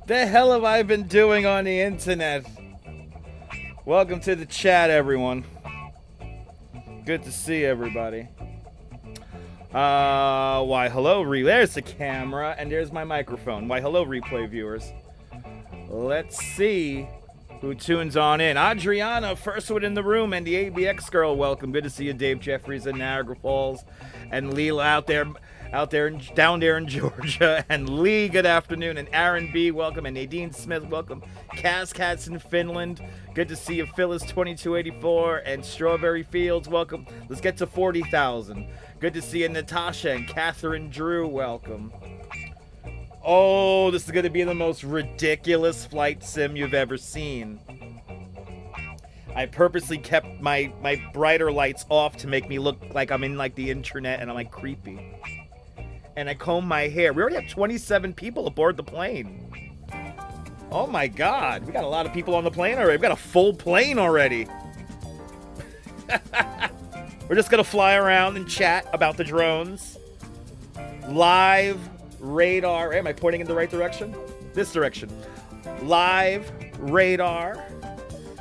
The hell have I been doing on the internet? Welcome to the chat, everyone. Good to see everybody. Why hello, there's the camera, and there's my microphone. Why hello, replay viewers. Let's see who tunes on in. Adriana, first one in the room, and the ABX girl, welcome. Good to see you, Dave Jeffries in Niagara Falls, and Leela down there in Georgia, and Lee, good afternoon, and Aaron B, welcome, and Nadine Smith, welcome. Cass Cats in Finland, good to see you. Phyllis 2284 and Strawberry Fields, welcome. Let's get to 40,000. Good to see you, Natasha and Catherine Drew, welcome. Oh, this is going to be the most ridiculous flight sim you've ever seen. I purposely kept my brighter lights off to make me look like I'm in like the internet and I'm like creepy. And I comb my hair. We already have 27 people aboard the plane. Oh my god, we got a lot of people on the plane already. We've got a full plane already. We're just gonna fly around and chat about the drones. Live radar. Am I pointing in the right direction? This direction. Live radar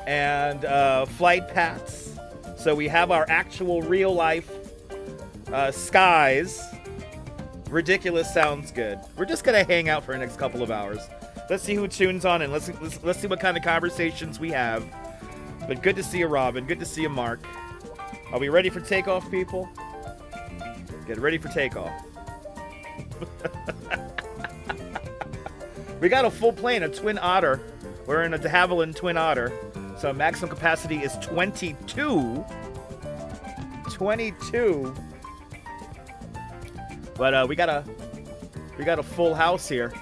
and flight paths. So we have our actual real life skies. Ridiculous sounds good. We're just gonna hang out for the next couple of hours. Let's see who tunes on and let's see what kind of conversations we have. But good to see you, Robin. Good to see you, Mark. Are we ready for takeoff, people? Get ready for takeoff. We got a full plane, a Twin Otter. We're in a de Havilland Twin Otter. So maximum capacity is 22. 22. But we got a full house here.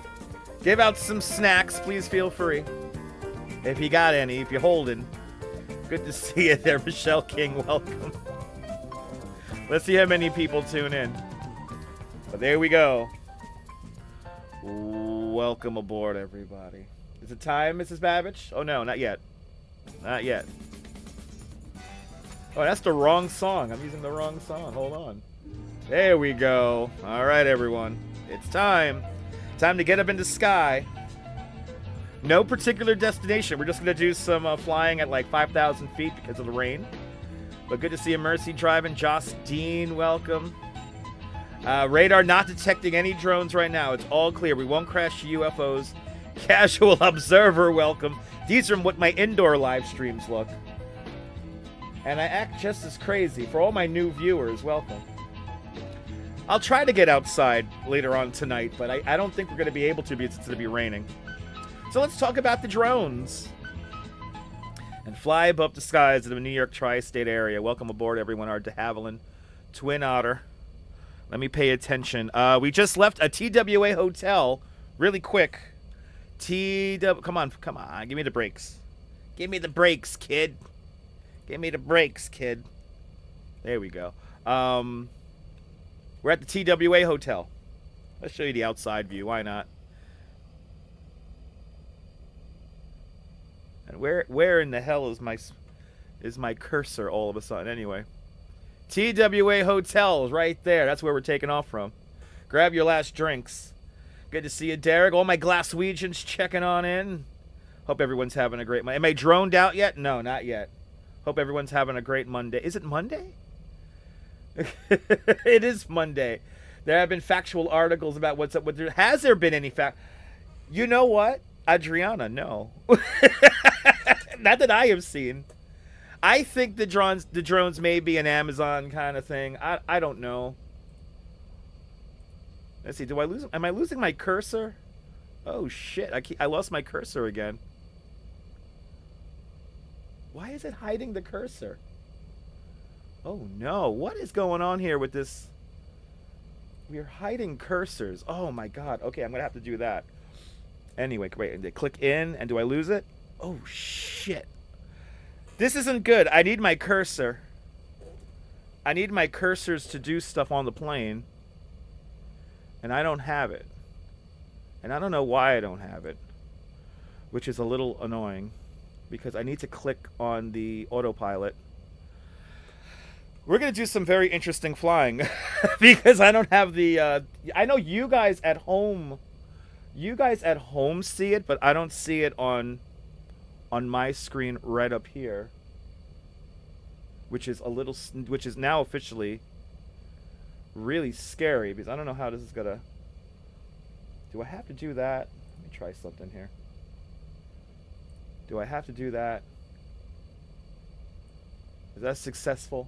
Give out some snacks, please feel free. If you got any, if you're holding. Good to see you there, Michelle King, welcome. Let's see how many people tune in. But there we go. Welcome aboard, everybody. Is it time, Mrs. Babbage? Oh no, not yet. Not yet. Oh, that's the wrong song. I'm using the wrong song. Hold on. There we go. All right, everyone. It's time. Time to get up in the sky. No particular destination. We're just going to do some flying at like 5,000 feet because of the rain. But good to see you, Mercy driving. Joss Dean, welcome. Radar not detecting any drones right now. It's all clear. We won't crash UFOs. Casual observer, welcome. These are what my indoor live streams look. And I act just as crazy. For all my new viewers, welcome. I'll try to get outside later on tonight, but I don't think we're going to be able to because it's going to be raining. So let's talk about the drones. And fly above the skies of the New York tri-state area. Welcome aboard, everyone. Our de Havilland Twin Otter. Let me pay attention. We just left a TWA hotel really quick. Come on. Give me the brakes. Give me the brakes, kid. Give me the brakes, kid. There we go. We're at the TWA hotel. Let's show you the outside view. Why not? And where in the hell is my cursor all of a sudden? Anyway, TWA hotel is right there. That's where we're taking off from. Grab your last drinks. Good to see you, Derek. All my Glaswegians checking on in. Hope everyone's having a great Monday. Am I droned out yet? No, not yet. Hope everyone's having a great Monday. Is it Monday? It is Monday. There have been factual articles about what's up with there. Has there been any fact? You know what, Adriana? No, not that I have seen. I think the drones may be an Amazon kind of thing. I don't know. Let's see. Am I losing my cursor? Oh shit! I lost my cursor again. Why is it hiding the cursor? Oh no, what is going on here with this? We're hiding cursors. Oh my god. Okay, I'm gonna have to do that. Anyway, wait, click in, and do I lose it? Oh shit. This isn't good. I need my cursor. I need my cursors to do stuff on the plane. And I don't have it. And I don't know why I don't have it. Which is a little annoying. Because I need to click on the autopilot. We're going to do some very interesting flying because I don't have the I know you guys at home see it, but I don't see it on my screen right up here, which is now officially really scary because I don't know how this is going to. Do I have to do that? Let me try something here. Do I have to do that? Is that successful?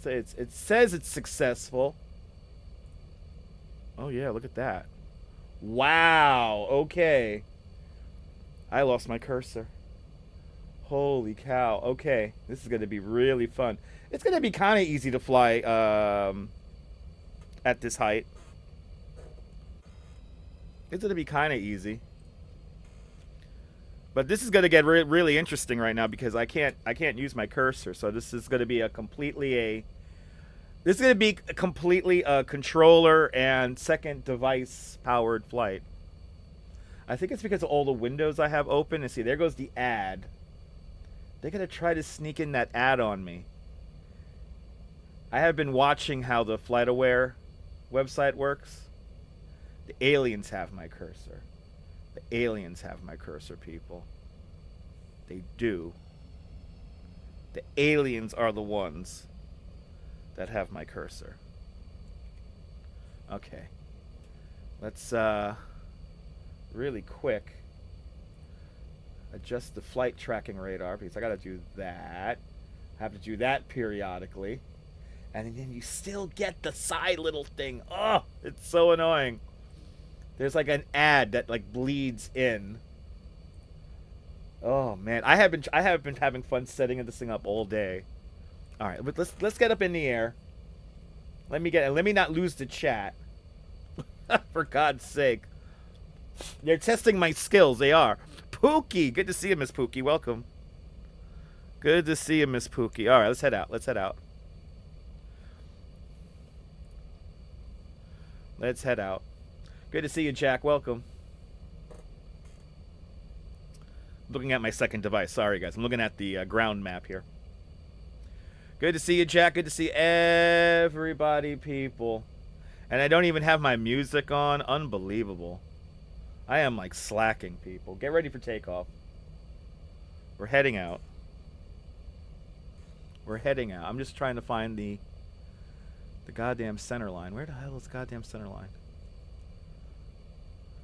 It says it's successful. Oh yeah, look at that. Wow, okay. I lost my cursor. Holy cow. Okay, this is going to be really fun. It's going to be kind of easy to fly at this height. It's going to be kind of easy. But this is going to get really interesting right now because I can't use my cursor. So this is going to be completely a controller and second device powered flight. I think it's because of all the windows I have open. And see, there goes the ad. They're going to try to sneak in that ad on me. I have been watching how the FlightAware website works. The aliens have my cursor. The aliens have my cursor, people. They do. The aliens are the ones that have my cursor. Okay. Let's really quick adjust the flight tracking radar because I gotta do that. I have to do that periodically. And then you still get the side little thing. Oh, it's so annoying. There's like an ad that like bleeds in. Oh man, I have been having fun setting this thing up all day. All right, but let's get up in the air. Let me not lose the chat. For God's sake. They're testing my skills. They are. Pookie, good to see you, Miss Pookie. Welcome. Good to see you, Miss Pookie. All right, let's head out. Let's head out. Let's head out. Good to see you, Jack. Welcome. Looking at my second device. Sorry, guys. I'm looking at the ground map here. Good to see you, Jack. Good to see everybody, people. And I don't even have my music on. Unbelievable. I am, like, slacking, people. Get ready for takeoff. We're heading out. We're heading out. I'm just trying to find the goddamn center line. Where the hell is the goddamn center line?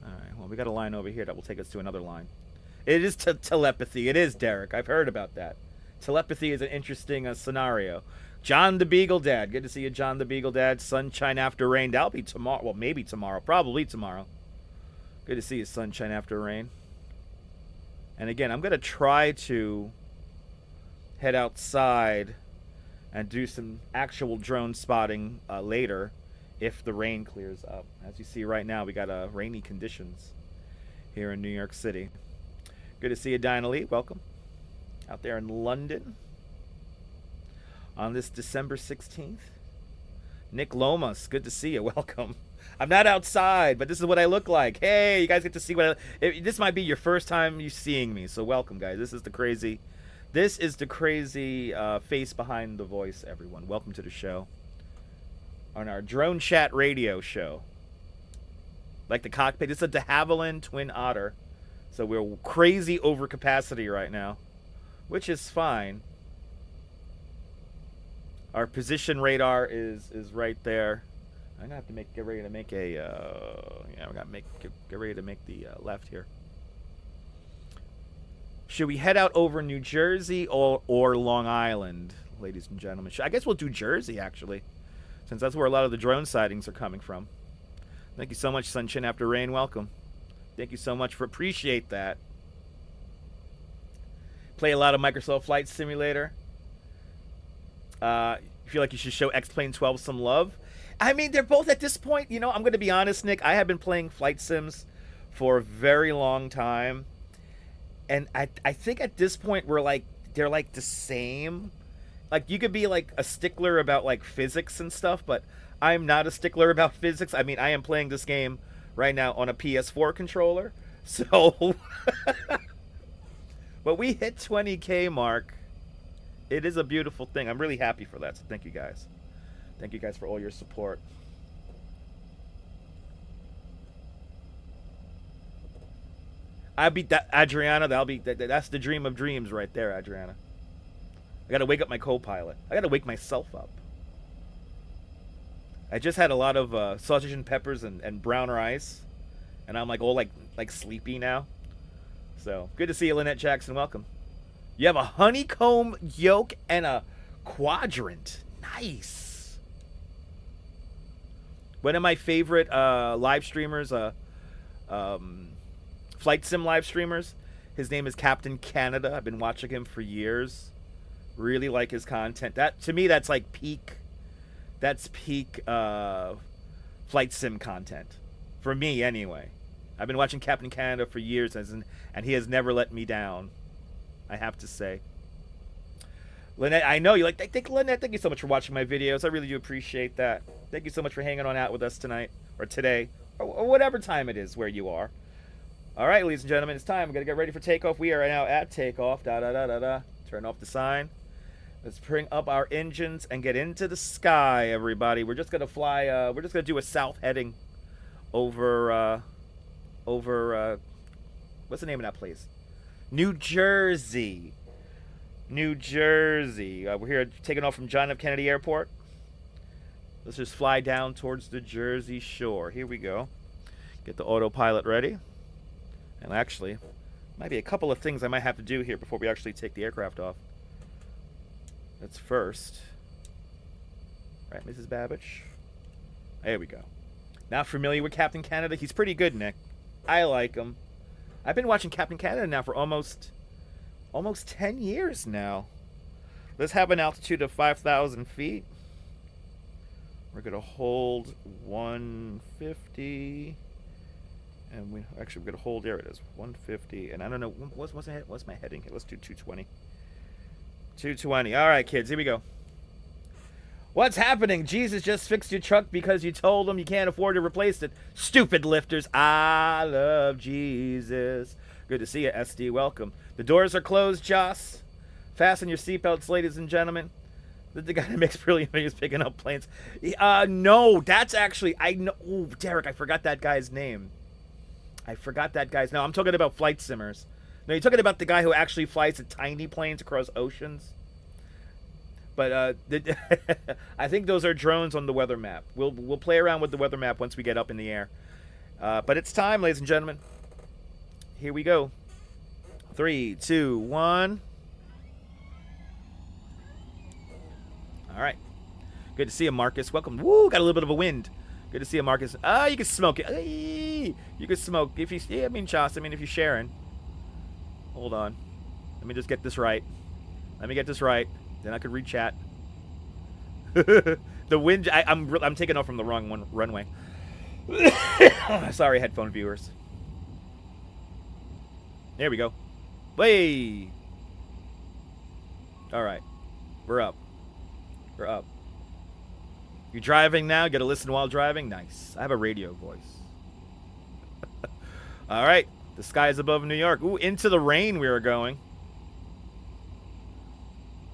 Alright, well, we got a line over here that will take us to another line. It is telepathy. It is, Derek. I've heard about that. Telepathy is an interesting scenario. John the Beagle Dad. Good to see you, John the Beagle Dad. Sunshine after rain. That'll be tomorrow. Well, maybe tomorrow. Probably tomorrow. Good to see you, sunshine after rain. And again, I'm going to try to head outside and do some actual drone spotting later if the rain clears up. As you see right now, we got rainy conditions here in New York City. Good to see you, Dinah Lee. Welcome. Out there in London on this December 16th. Nick Lomas, good to see you. Welcome. I'm not outside, but this is what I look like. Hey, you guys get to see what this might be your first time you seeing me, so welcome, guys. This is the crazy face behind the voice, everyone. Welcome to the show. On our Drone Chat radio show. Like the cockpit, it's a de Havilland Twin Otter. So we're crazy over capacity right now, which is fine. Our position radar is right there. I'm gonna have to get ready to make a yeah, we gotta get ready to make the left here. Should we head out over New Jersey or Long Island, ladies and gentlemen? I guess we'll do Jersey actually, since that's where a lot of the drone sightings are coming from. Thank you so much, Sunshine After Rain. Welcome. Thank you so much for appreciate that. Play a lot of Microsoft Flight Simulator. You feel like you should show X-Plane 12 some love? I mean, they're both at this point, you know, I'm going to be honest, Nick. I have been playing flight sims for a very long time. And I think at this point they're like the same. Like you could be like a stickler about like physics and stuff, but I'm not a stickler about physics. I mean, I am playing this game right now on a PS4 controller. So but we hit 20K mark It is a beautiful thing. I'm really happy for that. So thank you guys. Thank you guys for all your support. I beat that, Adriana. That's the dream of dreams right there, Adriana. I gotta wake up my co-pilot. I gotta wake myself up. I just had a lot of sausage and peppers and brown rice, and I'm like all like sleepy now. So good to see you, Lynette Jackson. Welcome. You have a honeycomb yolk and a quadrant. Nice. One of my favorite live streamers, flight sim live streamers. His name is Captain Canada. I've been watching him for years. Really like his content. That to me, that's like peak. That's peak flight sim content for me, anyway. I've been watching Captain Canada for years, and he has never let me down. I have to say. Lynette, I know you like. Lynette, thank you so much for watching my videos. I really do appreciate that. Thank you so much for hanging on out with us tonight or today or whatever time it is where you are. All right, ladies and gentlemen, it's time. We're gonna get ready for takeoff. We are now at takeoff. Turn off the sign. Let's bring up our engines and get into the sky, everybody. We're just gonna fly. We're just gonna do a south heading over what's the name of that place? New Jersey. New Jersey. We're here taking off from John F. Kennedy Airport. Let's just fly down towards the Jersey Shore. Here we go. Get the autopilot ready. And actually, might be a couple of things I might have to do here before we actually take the aircraft off. Let's first. Right, Mrs. Babbage. There we go. Not familiar with Captain Canada. He's pretty good, Nick. I like him. I've been watching Captain Canada now for almost 10 years now. Let's have an altitude of 5,000 feet. We're going to hold 150. And we're going to hold, there it is, 150. And I don't know, what's my heading here? Let's do 220. 220. All right, kids, here we go. What's happening? Jesus just fixed your truck because you told him you can't afford to replace it. Stupid lifters. I love Jesus. Good to see you, SD. Welcome. The doors are closed, Joss. Fasten your seatbelts, ladies and gentlemen. The guy that makes brilliant videos picking up planes. No, that's actually, I know. Oh, Derek, I forgot that guy's name. No, I'm talking about flight simmers. No, you're talking about the guy who actually flies the tiny planes across oceans. But I think those are drones on the weather map. We'll play around with the weather map once we get up in the air. But it's time, ladies and gentlemen. Here we go. 3, 2, 1. All right. Good to see you, Marcus. Welcome. Woo, got a little bit of a wind. Good to see you, Marcus. You can smoke it. You can smoke. If you, yeah, I mean, Chas, if you're sharing. Hold on. Let me just get this right. Then I could read chat. The wind. I'm taking off from the wrong runway. Sorry, headphone viewers. There we go. Way. All right, we're up. You're driving now. Get to listen while driving. Nice. I have a radio voice. All right. The sky is above New York. Ooh, into the rain we are going.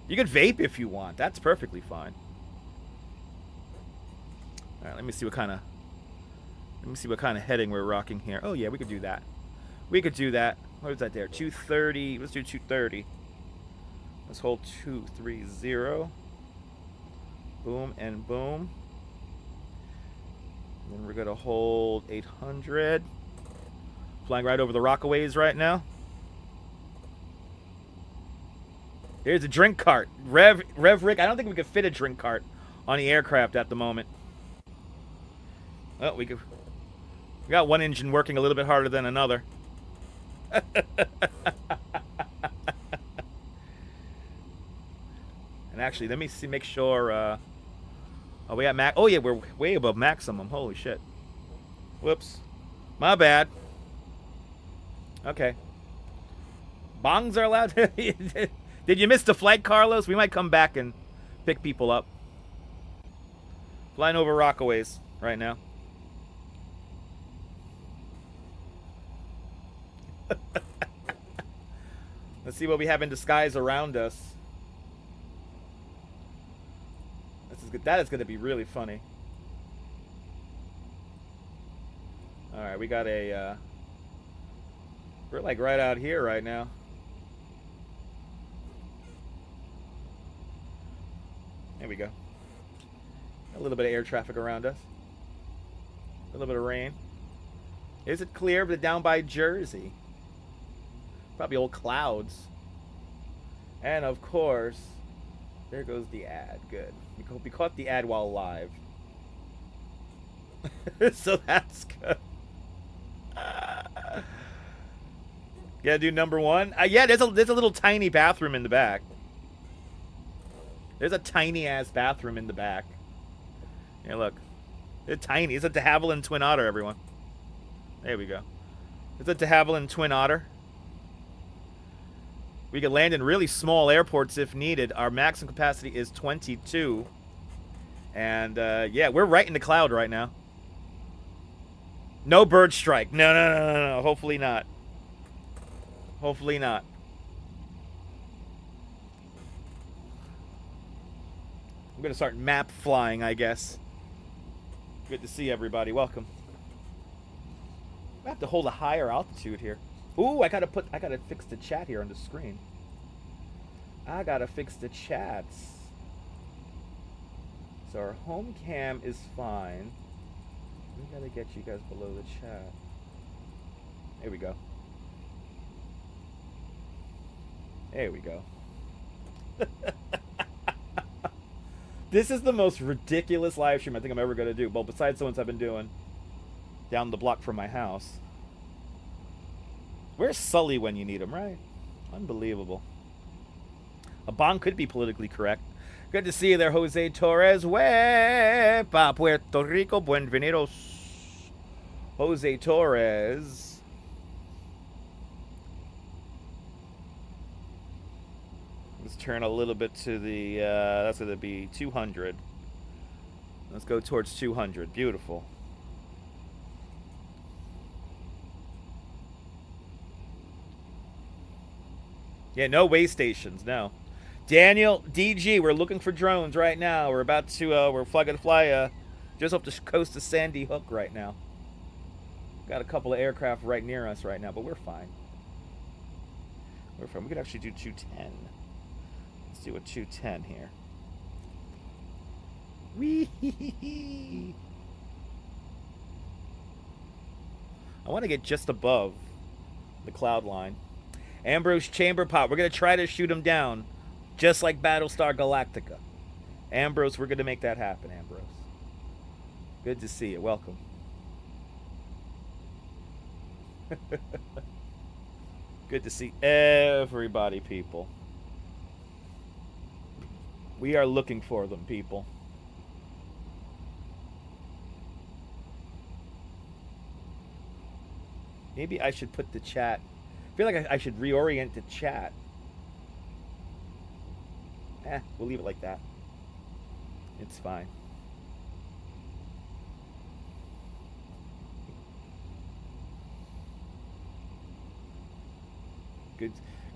You can vape if you want. That's perfectly fine. All right, let me see what kind of heading we're rocking here. Oh yeah, we could do that. What was that there? 230. Let's do 230. Let's hold 230. Boom and boom. And then we're gonna hold 800. Flying right over the Rockaways right now. Here's a drink cart. Rev Rick, I don't think we could fit a drink cart on the aircraft at the moment. Oh, we got one engine working a little bit harder than another. And actually, let me see, make sure. Oh, we got max. Oh yeah, we're way above maximum. Holy shit. Whoops. My bad. Okay. Bongs are allowed. Did you miss the flight, Carlos? We might come back and pick people up. Flying over Rockaways right now. Let's see what we have in the skies around us. That is gonna be really funny. All right, we got a. We're like right out here right now. There we go. A little bit of air traffic around us. A little bit of rain. Is it clear? But down by Jersey. Probably old clouds. And of course, there goes the ad. Good. We caught the ad while live. So that's good. Gotta do number one. Yeah, there's a little tiny bathroom in the back. There's a tiny ass bathroom in the back. Yeah, look. It's tiny. It's a de Havilland Twin Otter, everyone. There we go. It's a de Havilland Twin Otter. We can land in really small airports if needed. Our maximum capacity is 22. And, yeah, we're right in the cloud right now. No bird strike. No. Hopefully not. Hopefully not. I'm going to start map flying, I guess. Good to see everybody. Welcome. I have to hold a higher altitude here. Ooh, I gotta fix the chat here on the screen. I gotta fix the chats. So our home cam is fine. We gotta get you guys below the chat. There we go. There we go. This is the most ridiculous live stream I think I'm ever gonna do. Well, besides the ones I've been doing down the block from my house. Where's Sully when you need him, right? Unbelievable. A bomb could be politically correct. Good to see you there, Jose Torres. Wepa, Puerto Rico, buenvenidos. Jose Torres. Let's turn a little bit to the, that's going to be 200. Let's go towards 200. Beautiful. Yeah, no way stations, no. Daniel, DG, we're looking for drones right now. We're about to, we're going to fly just off the coast of Sandy Hook right now. Got a couple of aircraft right near us right now, but we're fine. We're fine. We could actually do 210. Let's do a 210 here. Wee. I want to get just above the cloud line. Ambrose Chamber Pot. We're going to try to shoot him down. Just like Battlestar Galactica. Ambrose, we're going to make that happen, Ambrose. Good to see you. Welcome. Good to see everybody, people. We are looking for them, people. Maybe I should put the chat. I feel like I should reorient the chat. We'll leave it like that. It's fine.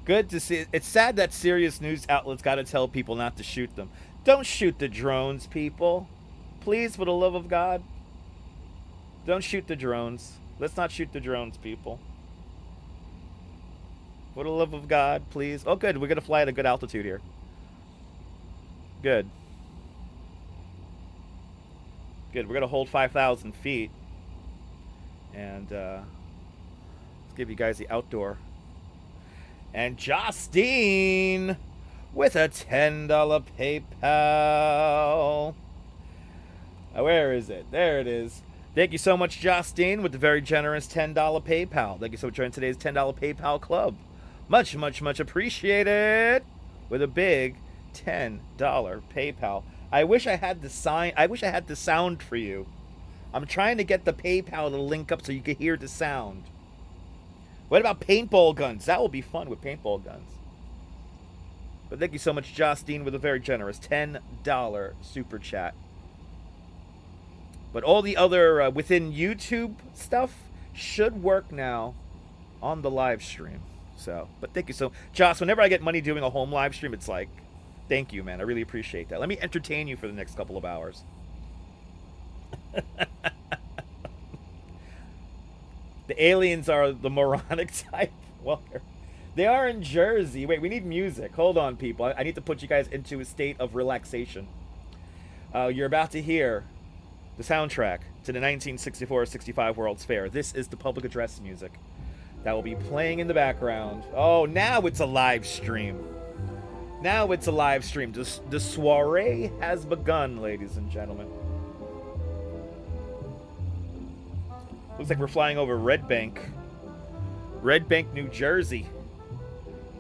Good to see. It's sad that serious news outlets got to tell people not to shoot them. Don't shoot the drones, people. Please, for the love of God. Don't shoot the drones. Let's not shoot the drones, people. For the love of God, please. Oh, good. We're going to fly at a good altitude here. Good. Good. We're going to hold 5,000 feet. And let's give you guys the outdoor. And Justine with a $10 PayPal. Where is it? There it is. Thank you so much, Justine, with the very generous $10 PayPal. Thank you so much for joining today's $10 PayPal club. Much, much, much appreciated. With a big $10 PayPal. I wish I had the sign. I wish I had the sound for you. I'm trying to get the PayPal to link up so you can hear the sound. What about paintball guns? That will be fun with paintball guns. But thank you so much, Justine, with a very generous $10 super chat. But all the other within YouTube stuff should work now on the live stream. So, but thank you so, Joss. Whenever I get money doing a home live stream, it's like Thank you, man. I really appreciate that. Let me entertain you for the next couple of hours. The aliens are the moronic type. Well, they are in Jersey. Wait, we need music. Hold on, people. I need to put you guys into a state of relaxation. You're about to hear the soundtrack to the 1964-65 World's Fair. This is the public address music that will be playing in the background. Oh, now it's a live stream. Now it's a live stream. The soiree has begun, ladies and gentlemen. Looks like we're flying over Red Bank, New Jersey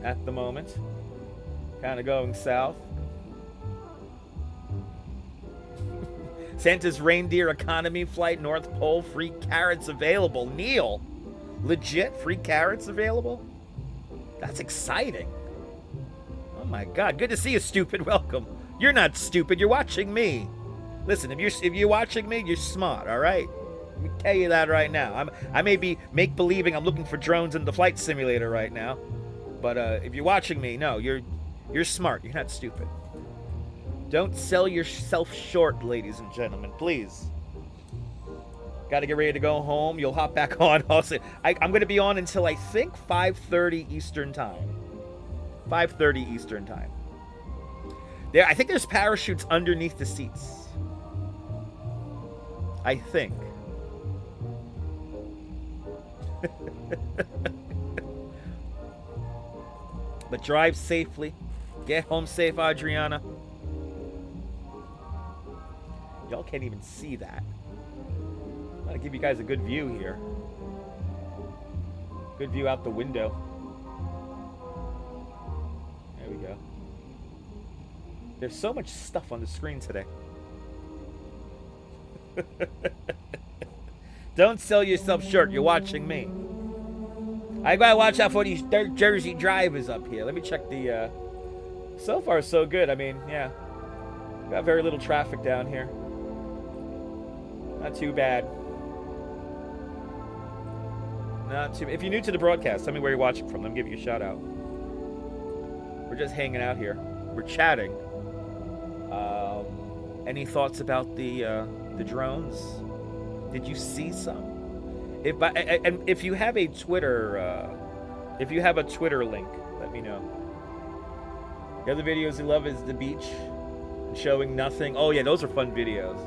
at the moment. Kind of going south. Santa's reindeer economy flight, North Pole, free carrots available. Neil, legit free carrots available? That's exciting. Oh my God, good to see you, stupid. Welcome. You're not stupid, you're watching me. Listen, if you're watching me, you're smart, all right? Let me tell you that right now. I may be make-believing I'm looking for drones in the flight simulator right now, but if you're watching me, no, you're smart. You're not stupid. Don't sell yourself short, ladies and gentlemen, please. Got to get ready to go home. You'll hop back on. I'm going to be on until I think 5:30 Eastern time. 5:30 Eastern time. I think there's parachutes underneath the seats. I think. But drive safely. Get home safe, Adriana. Y'all can't even see that. I'm gonna give you guys a good view here. Good view out the window. There we go. There's so much stuff on the screen today. Don't sell yourself short. You're watching me. I gotta watch out for these Jersey drivers up here. Let me check the. So far, so good. I mean, yeah. Got very little traffic down here. Not too bad. Not too. If you're new to the broadcast, tell me where you're watching from. Let me give you a shout out. We're just hanging out here. We're chatting. Any thoughts about the drones? Did you see some? If you have a Twitter, link, let me know. The other videos you love is the beach, showing nothing. Oh yeah, those are fun videos.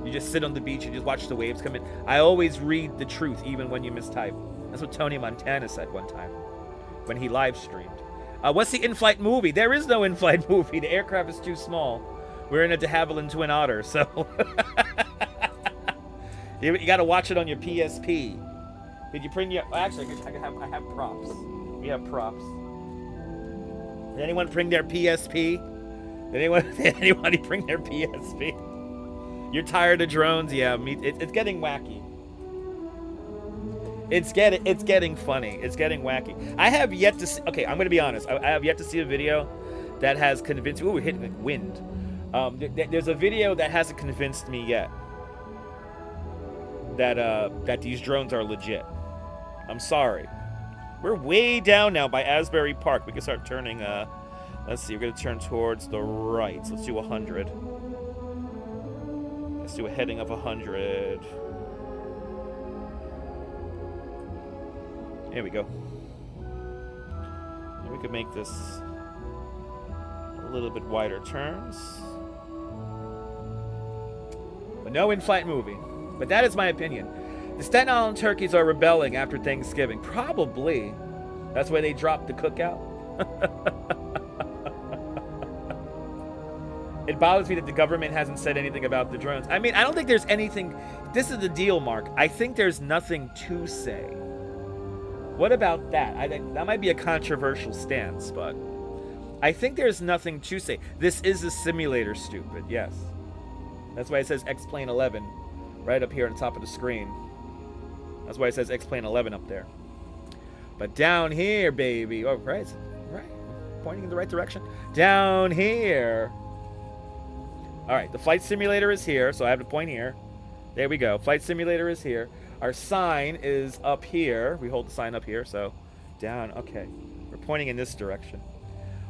You just sit on the beach and just watch the waves come in. I always read the truth, even when you mistype. That's what Tony Montana said one time when he live streamed. What's the in-flight movie? There is no in-flight movie. The aircraft is too small. We're in a de Havilland Twin Otter, so you got to watch it on your PSP. Did you bring your? Actually, I have props. We have props. Did anyone bring their PSP? Did anybody bring their PSP? You're tired of drones? Yeah, it's getting wacky. It's getting funny. It's getting wacky. I have yet to see. Okay, I'm gonna be honest. I have yet to see a video that has convinced. Ooh, we're hitting wind. There's a video that hasn't convinced me yet that these drones are legit. I'm sorry. We're way down now by Asbury Park. We can start turning. Let's see. We're gonna turn towards the right. So let's do 100. Let's do a heading of 100. There we go. And we could make this a little bit wider turns. But no in-flight movie. But that is my opinion. The Staten Island turkeys are rebelling after Thanksgiving. Probably. That's why they dropped the cookout. It bothers me that the government hasn't said anything about the drones. I mean, I don't think there's anything. This is the deal, Mark. I think there's nothing to say. What about that? That might be a controversial stance, but I think there's nothing to say. This is a simulator, stupid. Yes. That's why it says X-Plane 11 right up here on the top of the screen. That's why it says X-Plane 11 up there. But down here, baby. Oh, right. Pointing in the right direction. Down here. All right, the flight simulator is here, so I have to point here. There we go. Flight simulator is here. Our sign is up here. We hold the sign up here, so down. Okay. We're pointing in this direction.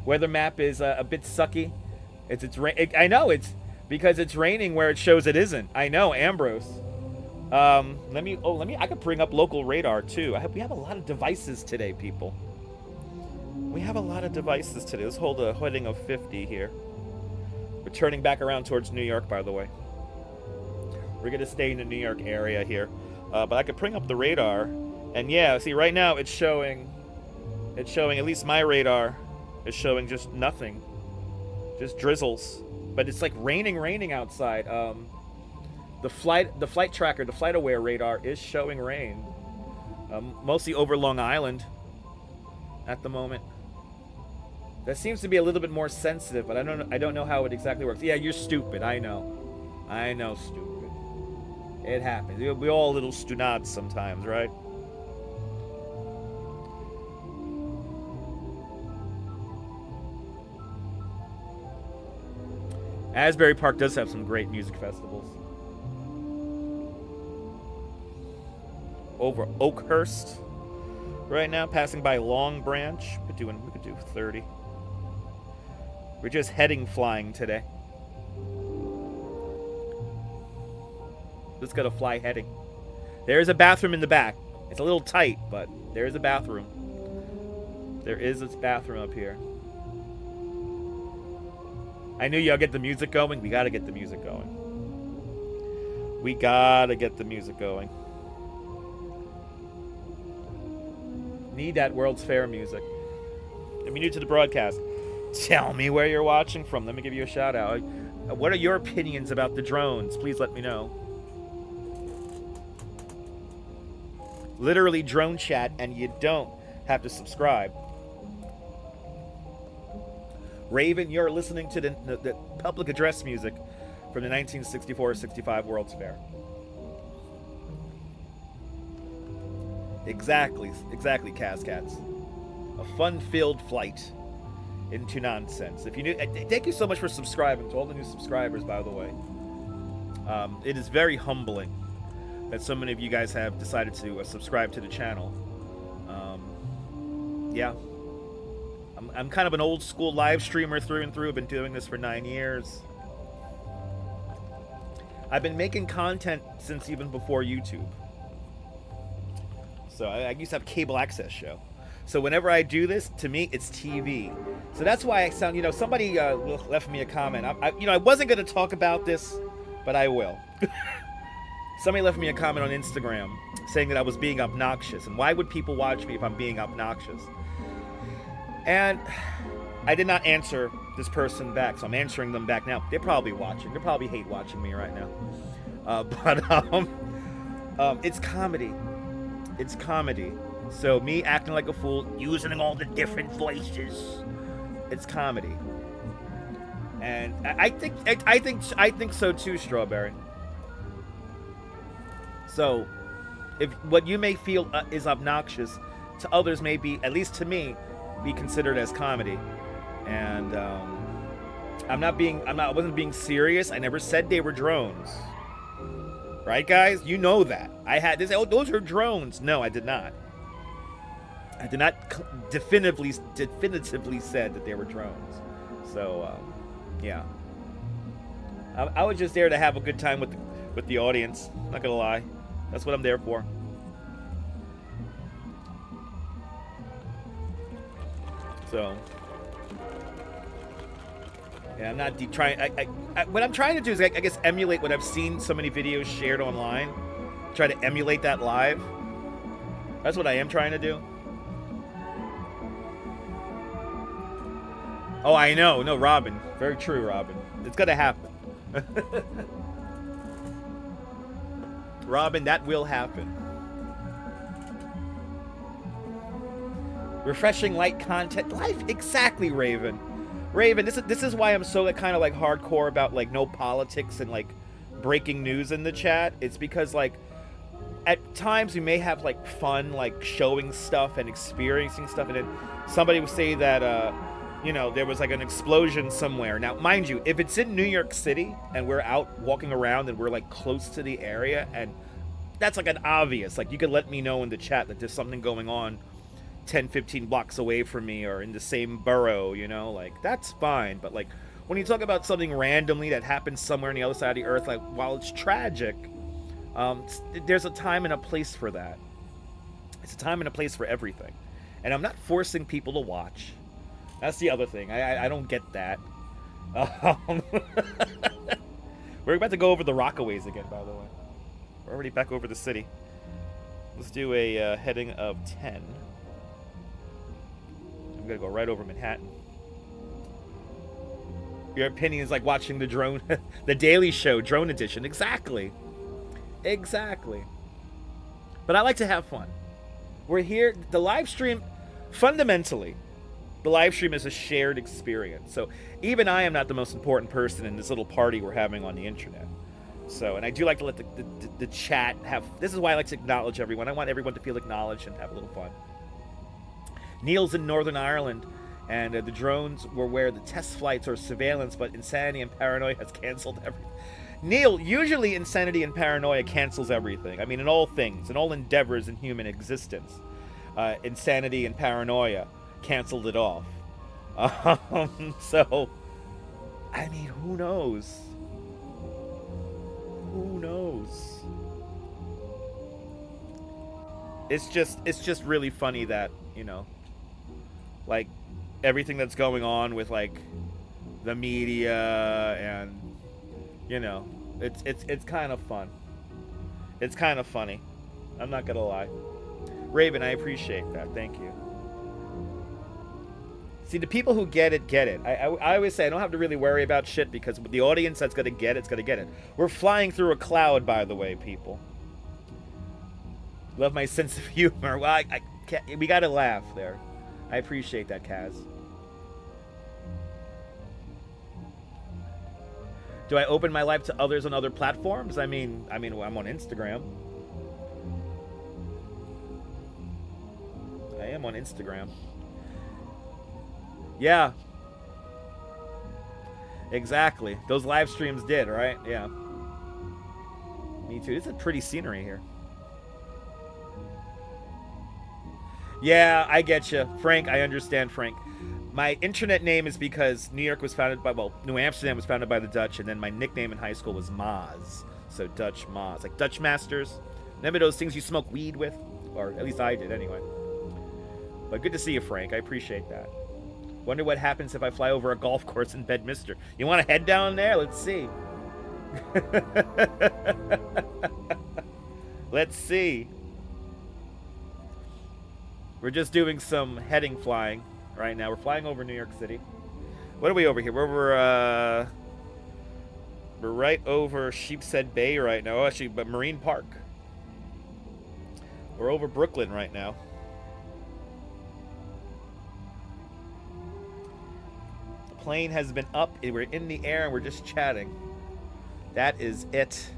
Weather map is a bit sucky. I know it's because it's raining where it shows it isn't. I know, Ambrose. I could bring up local radar too. We have a lot of devices today, people. We have a lot of devices today. Let's hold a heading of 50 here. We're turning back around towards New York, by the way. We're gonna stay in the New York area here, but I could bring up the radar, and yeah, see right now it's showing. At least my radar is showing just nothing, just drizzles. But it's like raining outside. The flight tracker, the flight aware radar is showing rain, mostly over Long Island at the moment. That seems to be a little bit more sensitive, but I don't know how it exactly works. Yeah, you're stupid. I know, stupid. It happens. We're all little stunads sometimes, right? Asbury Park does have some great music festivals. Over Oakhurst right now, passing by Long Branch. We could do 30. We're just heading flying today. Just gotta fly heading. There's a bathroom in the back. It's a little tight, but there's a bathroom. There is this bathroom up here. I knew y'all get the music going. We gotta get the music going. We gotta get the music going. Need that World's Fair music. If you're new to the broadcast, tell me where you're watching from. Let me give you a shout out. What are your opinions about the drones? Please let me know. Literally drone chat, and you don't have to subscribe. Raven, you're listening to the public address music from the 1964-65 World's Fair. Exactly, Cascats. A fun-filled flight into nonsense. If you knew, thank you so much for subscribing to all the new subscribers, by the way. It is very humbling that so many of you guys have decided to subscribe to the channel. Yeah. I'm kind of an old school live streamer through and through. I've been doing this for 9 years. I've been making content since even before YouTube. So I used to have a cable access show. So whenever I do this, to me, it's TV. So that's why I sound, somebody left me a comment. I wasn't going to talk about this, but I will. Somebody left me a comment on Instagram saying that I was being obnoxious. And why would people watch me if I'm being obnoxious? And I did not answer this person back, so I'm answering them back now. They're probably watching. They probably hate watching me right now. But it's comedy. It's comedy. So me acting like a fool, using all the different voices, it's comedy. And I think so too, Strawberry. So if what you may feel is obnoxious, to others may be, at least to me, be considered as comedy. And I wasn't being serious. I never said they were drones. Right, guys? You know that. I had this. Oh, those are drones. No, I did not. I did not definitively said that they were drones. So, yeah. I was just there to have a good time with the audience. Not gonna lie. That's what I'm there for. So, yeah, I'm not trying. What I'm trying to do is, I guess, emulate what I've seen so many videos shared online. Try to emulate that live. That's what I am trying to do. Oh, I know. No, Robin. Very true, Robin. It's gonna happen. Robin, that will happen. Refreshing light content. Life, exactly, Raven. Raven, this is why I'm so kind of like hardcore about like no politics and like breaking news in the chat. It's because like at times we may have like fun like showing stuff and experiencing stuff, and then somebody would say that there was like an explosion somewhere. Now, mind you, if it's in New York City and we're out walking around and we're like close to the area, and that's like an obvious, like you could let me know in the chat that there's something going on 10, 15 blocks away from me or in the same borough, you know, like that's fine. But like when you talk about something randomly that happens somewhere on the other side of the earth, like while it's tragic, there's a time and a place for that. It's a time and a place for everything. And I'm not forcing people to watch. That's the other thing. I don't get that. We're about to go over the Rockaways again, by the way. We're already back over the city. Let's do a heading of 10. I'm going to go right over Manhattan. Your opinion is like watching the drone, the Daily Show drone edition. Exactly. Exactly. But I like to have fun. We're here. The live stream, fundamentally, the live stream is a shared experience. So even I am not the most important person in this little party we're having on the internet. So, and I do like to let the chat have, this is why I like to acknowledge everyone. I want everyone to feel acknowledged and have a little fun. Neil's in Northern Ireland, and the drones were where the test flights or surveillance, but insanity and paranoia has canceled everything. Neil, usually insanity and paranoia cancels everything. I mean, in all things, in all endeavors in human existence, insanity and paranoia canceled it off. So, I mean, who knows? Who knows? It's just really funny that, you know, like everything that's going on with like the media and, you know, it's kind of fun. It's kind of funny. I'm not gonna lie. Raven, I appreciate that. Thank you. See, the people who get it, get it. I always say I don't have to really worry about shit because the audience that's gonna get it's gonna get it. We're flying through a cloud, by the way, people. Love my sense of humor. Well, I can't, we gotta laugh there. I appreciate that, Kaz. Do I open my life to others on other platforms? I mean, I'm on Instagram. I am on Instagram. Yeah. Exactly. Those live streams did, right? Yeah. Me too. This is pretty scenery here. Yeah, I get you. Frank, I understand, Frank. My internet name is because New York was founded by, well, New Amsterdam was founded by the Dutch, and then my nickname in high school was Maz. So Dutch Maz. Like Dutch Masters. Remember those things you smoke weed with? Or at least I did, anyway. But good to see you, Frank. I appreciate that. Wonder what happens if I fly over a golf course in Bedminster. You want to head down there? Let's see. Let's see. We're just doing some heading flying right now. We're flying over New York City. What are we over here? We're right over Sheepshead Bay right now. Oh, actually, but Marine Park. We're over Brooklyn right now. Plane has been up, we're in the air, and we're just chatting. That is it.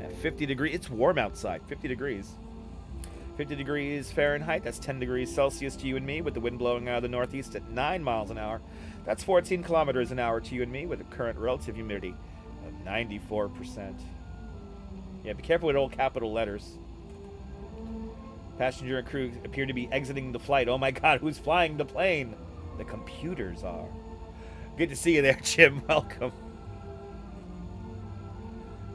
At 50 degrees, it's warm outside, 50 degrees. 50 degrees Fahrenheit, that's 10 degrees Celsius to you and me, with the wind blowing out of the northeast at 9 miles an hour. That's 14 kilometers an hour to you and me, with the current relative humidity of 94%. Yeah, be careful with all capital letters. Passenger and crew appear to be exiting the flight. Oh my god, who's flying the plane? The computers are. Good to see you there, Jim. Welcome.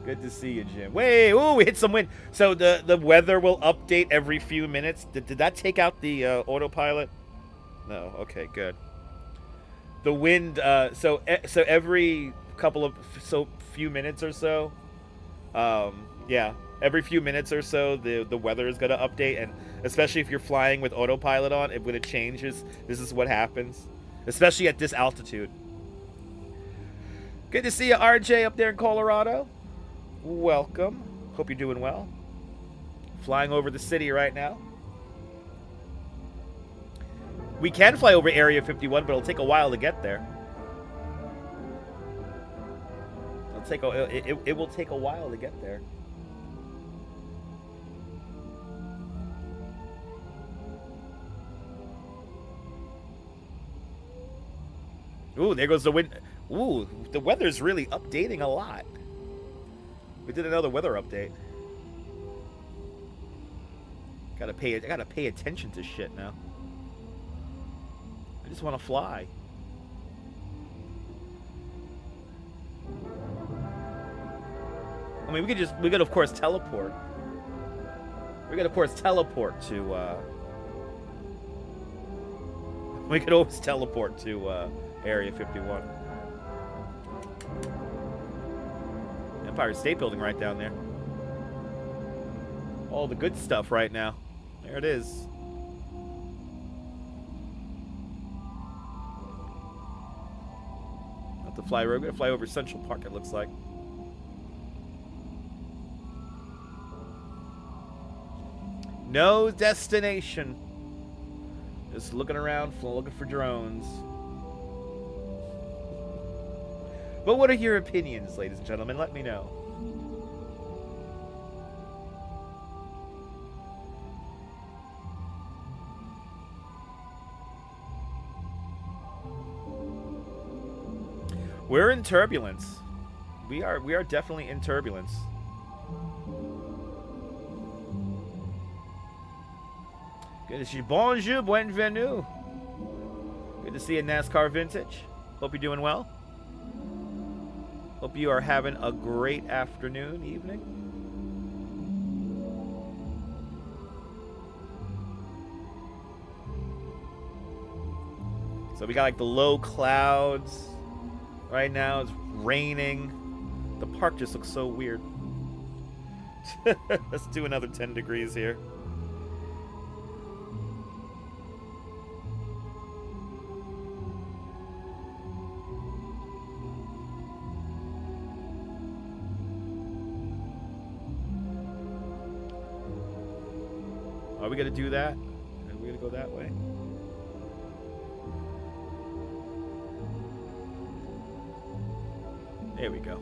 Good to see you, Jim. Wait, ooh, we hit some wind. So the weather will update every few minutes. Did that take out the autopilot? No. Okay, good. The wind. So every couple of few minutes or so. Yeah, every few minutes or so, the weather is going to update, and especially if you're flying with autopilot on, when it changes, this is what happens, especially at this altitude. Good to see you, RJ, up there in Colorado. Welcome. Hope you're doing well. Flying over the city right now. We can fly over Area 51, but it'll take a while to get there. It will take a while to get there. Ooh, there goes the wind. Ooh, the weather's really updating a lot. We did another weather update. I gotta pay attention to shit now. I just want to fly. I mean, we could of course teleport. We could of course teleport to. We could always teleport to Area 51. Empire State Building right down there. All the good stuff right now. There it is. Not to fly. We're gonna fly over Central Park. It looks like. No destination. Just looking around, looking for drones. But what are your opinions, ladies and gentlemen? Let me know. We're in turbulence. We are definitely in turbulence. Good to see you. Bonjour, bienvenue. Good to see you, NASCAR Vintage. Hope you're doing well. Hope you are having a great afternoon, evening. So we got like the low clouds. Right now it's raining. The park just looks so weird. Let's do another 10 degrees here. Are we gonna do that? Are we gonna go that way? There we go.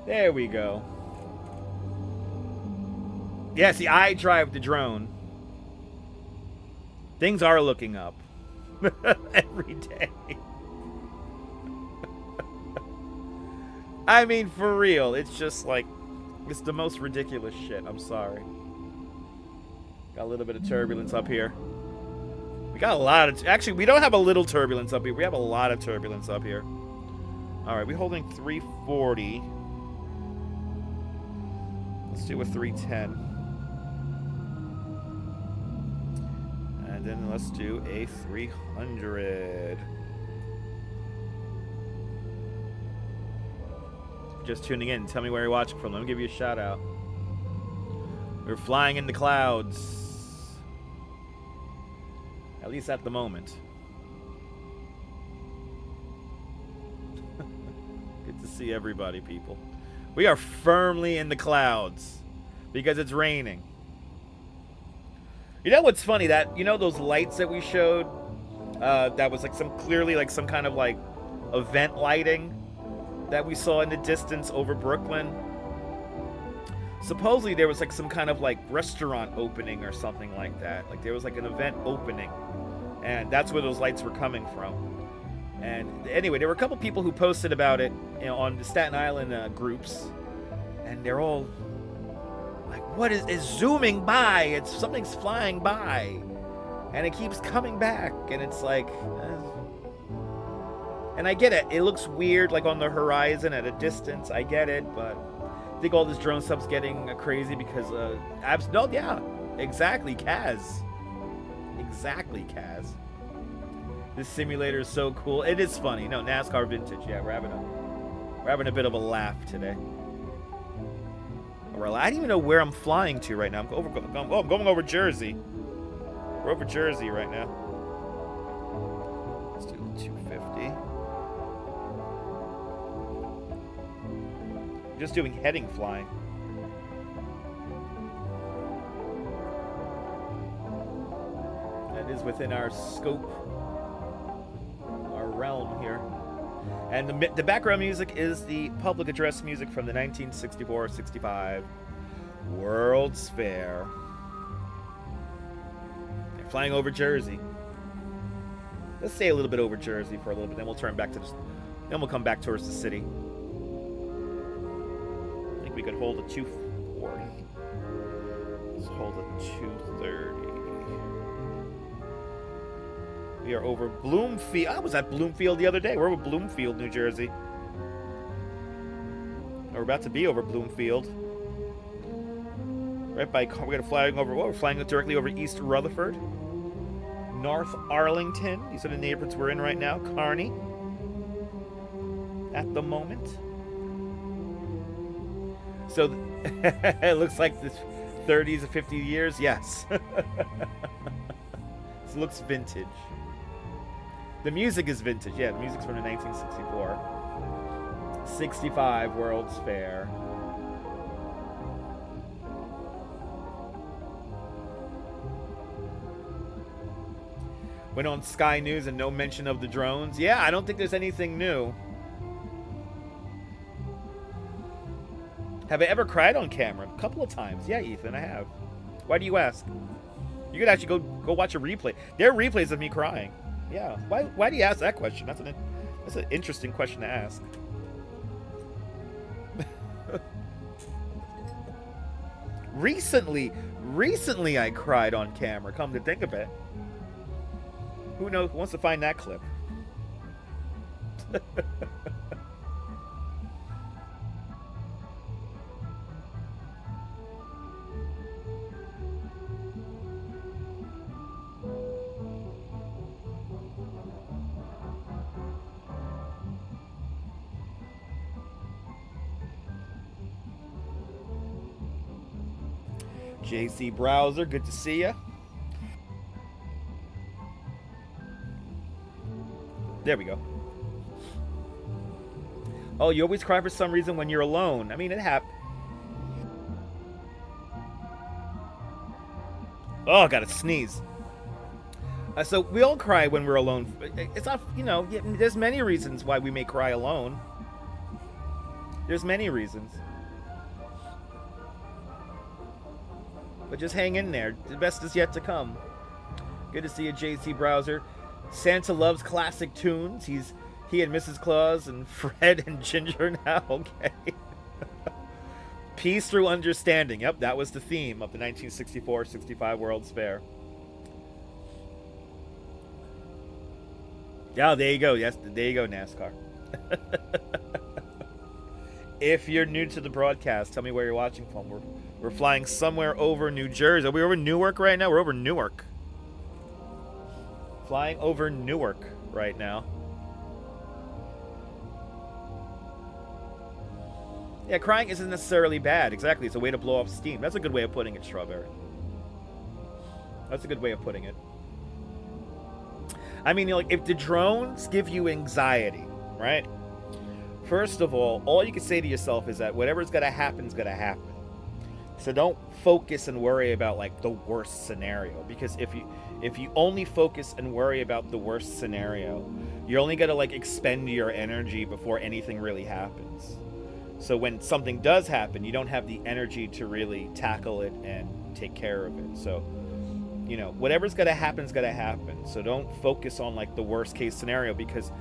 There we go. Yeah, see, I drive the drone. Things are looking up. Every day. I mean, for real, it's just like, it's the most ridiculous shit. I'm sorry. Got a little bit of turbulence up here. We got a lot of... Actually, we don't have a little turbulence up here. We have a lot of turbulence up here. All right, we're holding 340. Let's do a 310. And then let's do a 300. Just tuning in. Tell me where you're watching from. Let me give you a shout out. We're flying in the clouds. At least at the moment. Good to see everybody, people. We are firmly in the clouds because it's raining. You know what's funny? That, you know those lights that we showed? That was like clearly like some kind of like event lighting that we saw in the distance over Brooklyn. Supposedly there was like some kind of like restaurant opening or something like that. Like there was like an event opening, and that's where those lights were coming from. And anyway, there were a couple people who posted about it, you know, on the Staten Island groups, and they're all like, "What is zooming by? It's something's flying by, and it keeps coming back." And it's like, and I get it. It looks weird, like on the horizon at a distance. I get it, but I think all this drone stuff's getting crazy because no, yeah, exactly, Kaz. Exactly, Kaz. This simulator is so cool. It is funny. No, NASCAR Vintage. Yeah, we're having a bit of a laugh today. I don't even know where I'm flying to right now. I'm going over Jersey. We're over Jersey right now. Let's do 250. Just doing heading flying. That is within our scope, our realm here. And the background music is the public address music from the 1964-65 World's Fair. They're flying over Jersey. Let's stay a little bit over Jersey for a little bit, then we'll turn back to the... Then we'll come back towards the city. I think we could hold a 240. Let's hold a 230. We are over Bloomfield. I was at Bloomfield the other day. We're over Bloomfield, New Jersey. We're about to be over Bloomfield. Right by... We're going to fly over... What? We're flying directly over East Rutherford. North Arlington. These are the neighborhoods we're in right now. Kearney. At the moment. So it looks like the 30s and 50 years. Yes. This looks vintage. The music is vintage. Yeah, the music's from the 1964. 65 World's Fair. Went on Sky News and no mention of the drones. Yeah, I don't think there's anything new. Have I ever cried on camera? A couple of times. Yeah, Ethan, I have. Why do you ask? You could actually go watch a replay. There are replays of me crying. Yeah. Why do you ask that question? That's an interesting question to ask. Recently I cried on camera, come to think of it. Who knows? Who wants to find that clip? JC Browser, good to see ya. There we go. Oh, you always cry for some reason when you're alone. I mean, it happens. Oh, I gotta sneeze. So we all cry when we're alone. It's not, you know, there's many reasons why we may cry alone. There's many reasons. But just hang in there. The best is yet to come. Good to see you, JC Browser. Santa loves classic tunes. He and Mrs. Claus and Fred and Ginger now. Okay. Peace through understanding. Yep, that was the theme of the 1964-65 World's Fair. Yeah, there you go. Yes, there you go, NASCAR. If you're new to the broadcast, tell me where you're watching from. We're flying somewhere over New Jersey. Are we over Newark right now? We're over Newark. Flying over Newark right now. Yeah, crying isn't necessarily bad. Exactly. It's a way to blow off steam. That's a good way of putting it, Strawberry. That's a good way of putting it. I mean, you know, like, if the drones give you anxiety, right? First of all you can say to yourself is that whatever's going to happen is going to happen. So don't focus and worry about, like, the worst scenario. Because if you only focus and worry about the worst scenario, you're only going to, like, expend your energy before anything really happens. So when something does happen, you don't have the energy to really tackle it and take care of it. So, you know, whatever's going to happen is going to happen. So don't focus on, like, the worst case scenario, because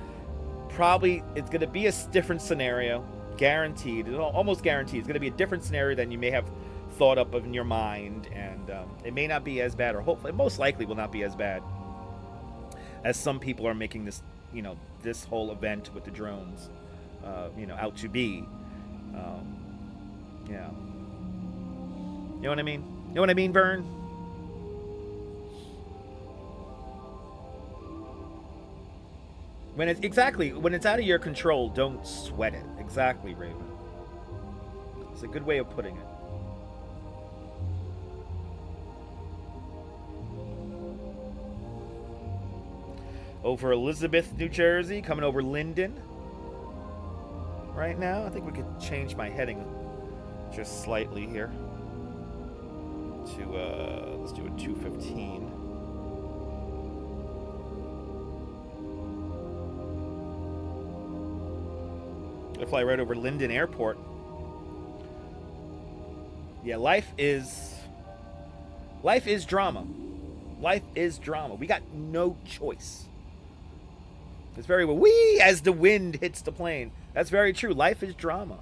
probably it's going to be a different scenario. Guaranteed. Almost guaranteed. It's going to be a different scenario than you may have thought up of in your mind. And it may not be as bad, or hopefully, most likely will not be as bad as some people are making this, you know, this whole event with the drones, you know, out to be. Yeah. You know what I mean? You know what I mean, Vern? When it's when it's out of your control, don't sweat it. Exactly, Raven. It's a good way of putting it. Over Elizabeth, New Jersey, coming over Linden. Right now, I think we could change my heading just slightly here to let's do a 215. Gonna fly right over Linden Airport. Yeah, life is drama. Life is drama. We got no choice. It's very well, wee, as the wind hits the plane. That's very true. Life is drama.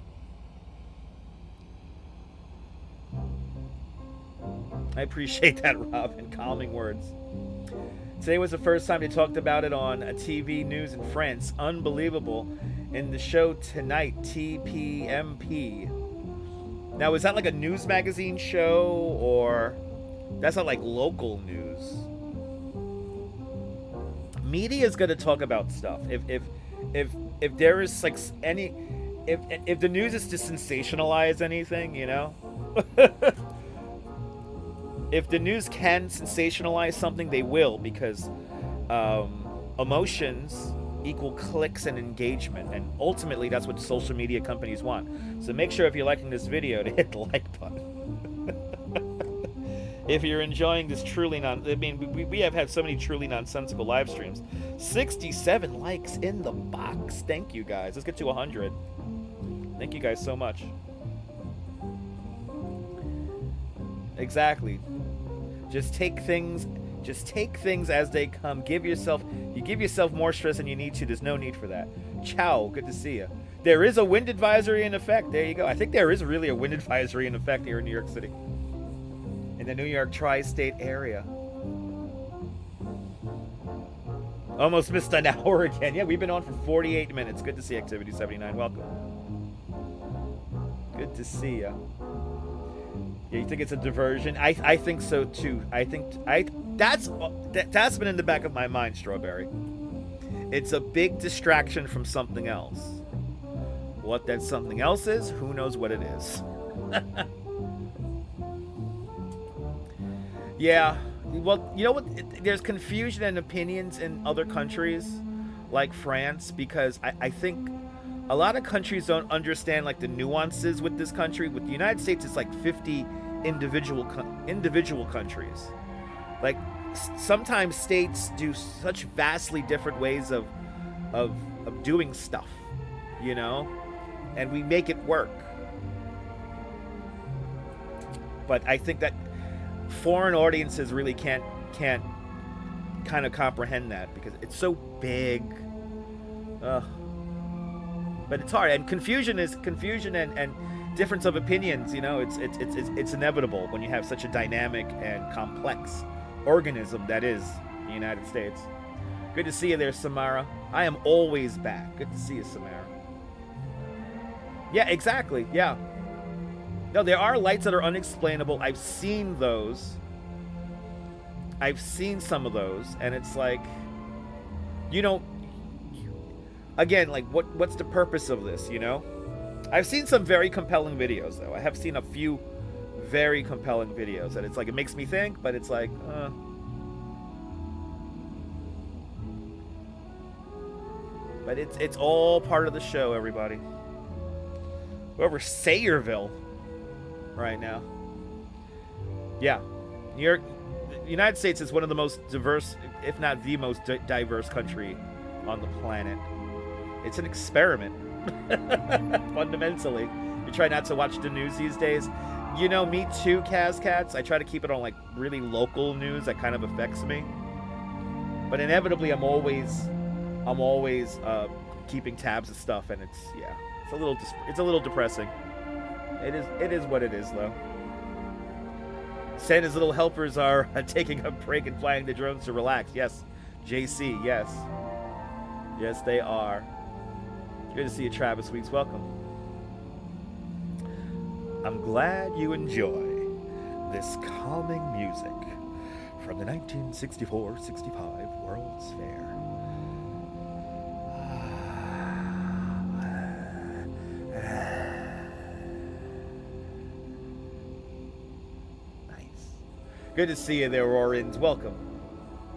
I appreciate that, Robin. Calming words. Today was the first time they talked about it on a TV news in France. Unbelievable. In the show tonight, TPMP. Now, is that like a news magazine show, or that's not like local news? Media is going to talk about stuff. If there is like any, if the news is to sensationalize anything, you know. If the news can sensationalize something, they will, because emotions equal clicks and engagement, and ultimately that's what social media companies want. So make sure if you're liking this video to hit the like button. If you're enjoying this we have had so many truly nonsensical live streams. 67 likes in the box. Thank you guys. Let's get to 100. Thank you guys so much. Exactly. Just take things as they come. You give yourself more stress than you need to. There's no need for that. Ciao, good to see you. There is a wind advisory in effect. There you go. I think there is really a wind advisory in effect here in New York City. In the New York tri-state area. Almost missed an hour again. Yeah, we've been on for 48 minutes. Good to see Activity 79. Welcome. Good to see you. Yeah, you think it's a diversion? I think so too. That's been in the back of my mind, Strawberry. It's a big distraction from something else. What that something else is, who knows what it is. Yeah, well, you know what? There's confusion and opinions in other countries, like France, because I think a lot of countries don't understand like the nuances with this country. With the United States, it's like 50 individual countries. Like sometimes states do such vastly different ways of doing stuff, you know, and we make it work. But I think that foreign audiences really can't kind of comprehend that because it's so big. But it's hard, and confusion and difference of opinions. You know, it's inevitable when you have such a dynamic and complex organism that is the United States. Good to see you there, Samara. I am always back. Good to see you, Samara. Yeah, exactly. Yeah. No, there are lights that are unexplainable. I've seen those. I've seen some of those, and it's like, you know, again, like what's the purpose of this, you know? I've seen some very compelling videos, though. I have seen a few very compelling videos, and it's like, it makes me think, but it's like, But it's all part of the show, everybody. Whoever Sayreville right now. Yeah. New York, the United States is one of the most diverse, if not the most diverse country on the planet. It's an experiment. Fundamentally. You try not to watch the news these days. You know, me too, Kazcats. I try to keep it on like really local news that kind of affects me. But inevitably I'm always keeping tabs of stuff, and it's a little depressing. It is what it is, though. Santa's little helpers are taking a break and flying the drones to relax. Yes, JC. Yes, they are. Good to see you, Travis Weeks. Welcome. I'm glad you enjoy this calming music from the 1964-65 World's Fair. Good to see you there, Aurorins. Welcome.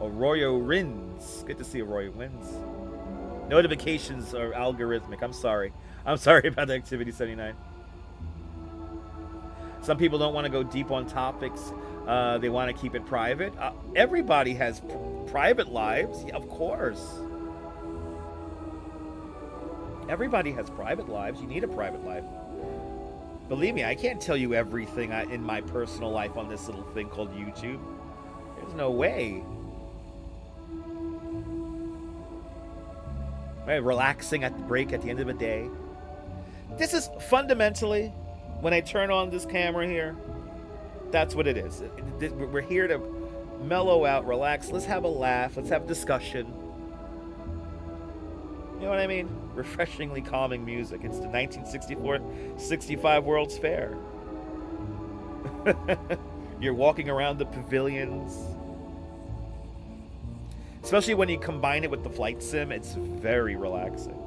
Arroyo Rins. Good to see Arroyo Wins. Notifications are algorithmic. I'm sorry about the Activity 79. Some people don't want to go deep on topics. They want to keep it private. Everybody has private lives. Yeah, of course. Everybody has private lives. You need a private life. Believe me, I can't tell you everything in my personal life on this little thing called YouTube. There's no way. Right, relaxing at the break at the end of the day. This is fundamentally, when I turn on this camera here, that's what it is. We're here to mellow out, relax. Let's have a laugh. Let's have discussion. You know what I mean? Refreshingly calming music. It's the 1964-65 World's Fair. You're walking around the pavilions. Especially when you combine it with the flight sim, it's very relaxing.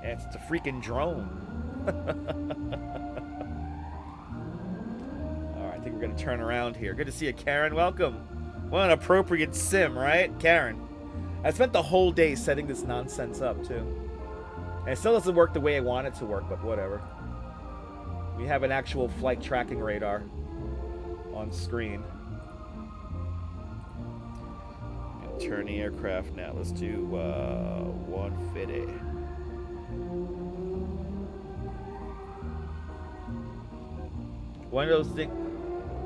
And it's a freaking drone. Alright, I think we're going to turn around here. Good to see you, Karen. Welcome. What an appropriate sim, right? Karen. I spent the whole day setting this nonsense up, too. And it still doesn't work the way I want it to work, but whatever. We have an actual flight tracking radar on screen. Turn the aircraft now. Let's do 150.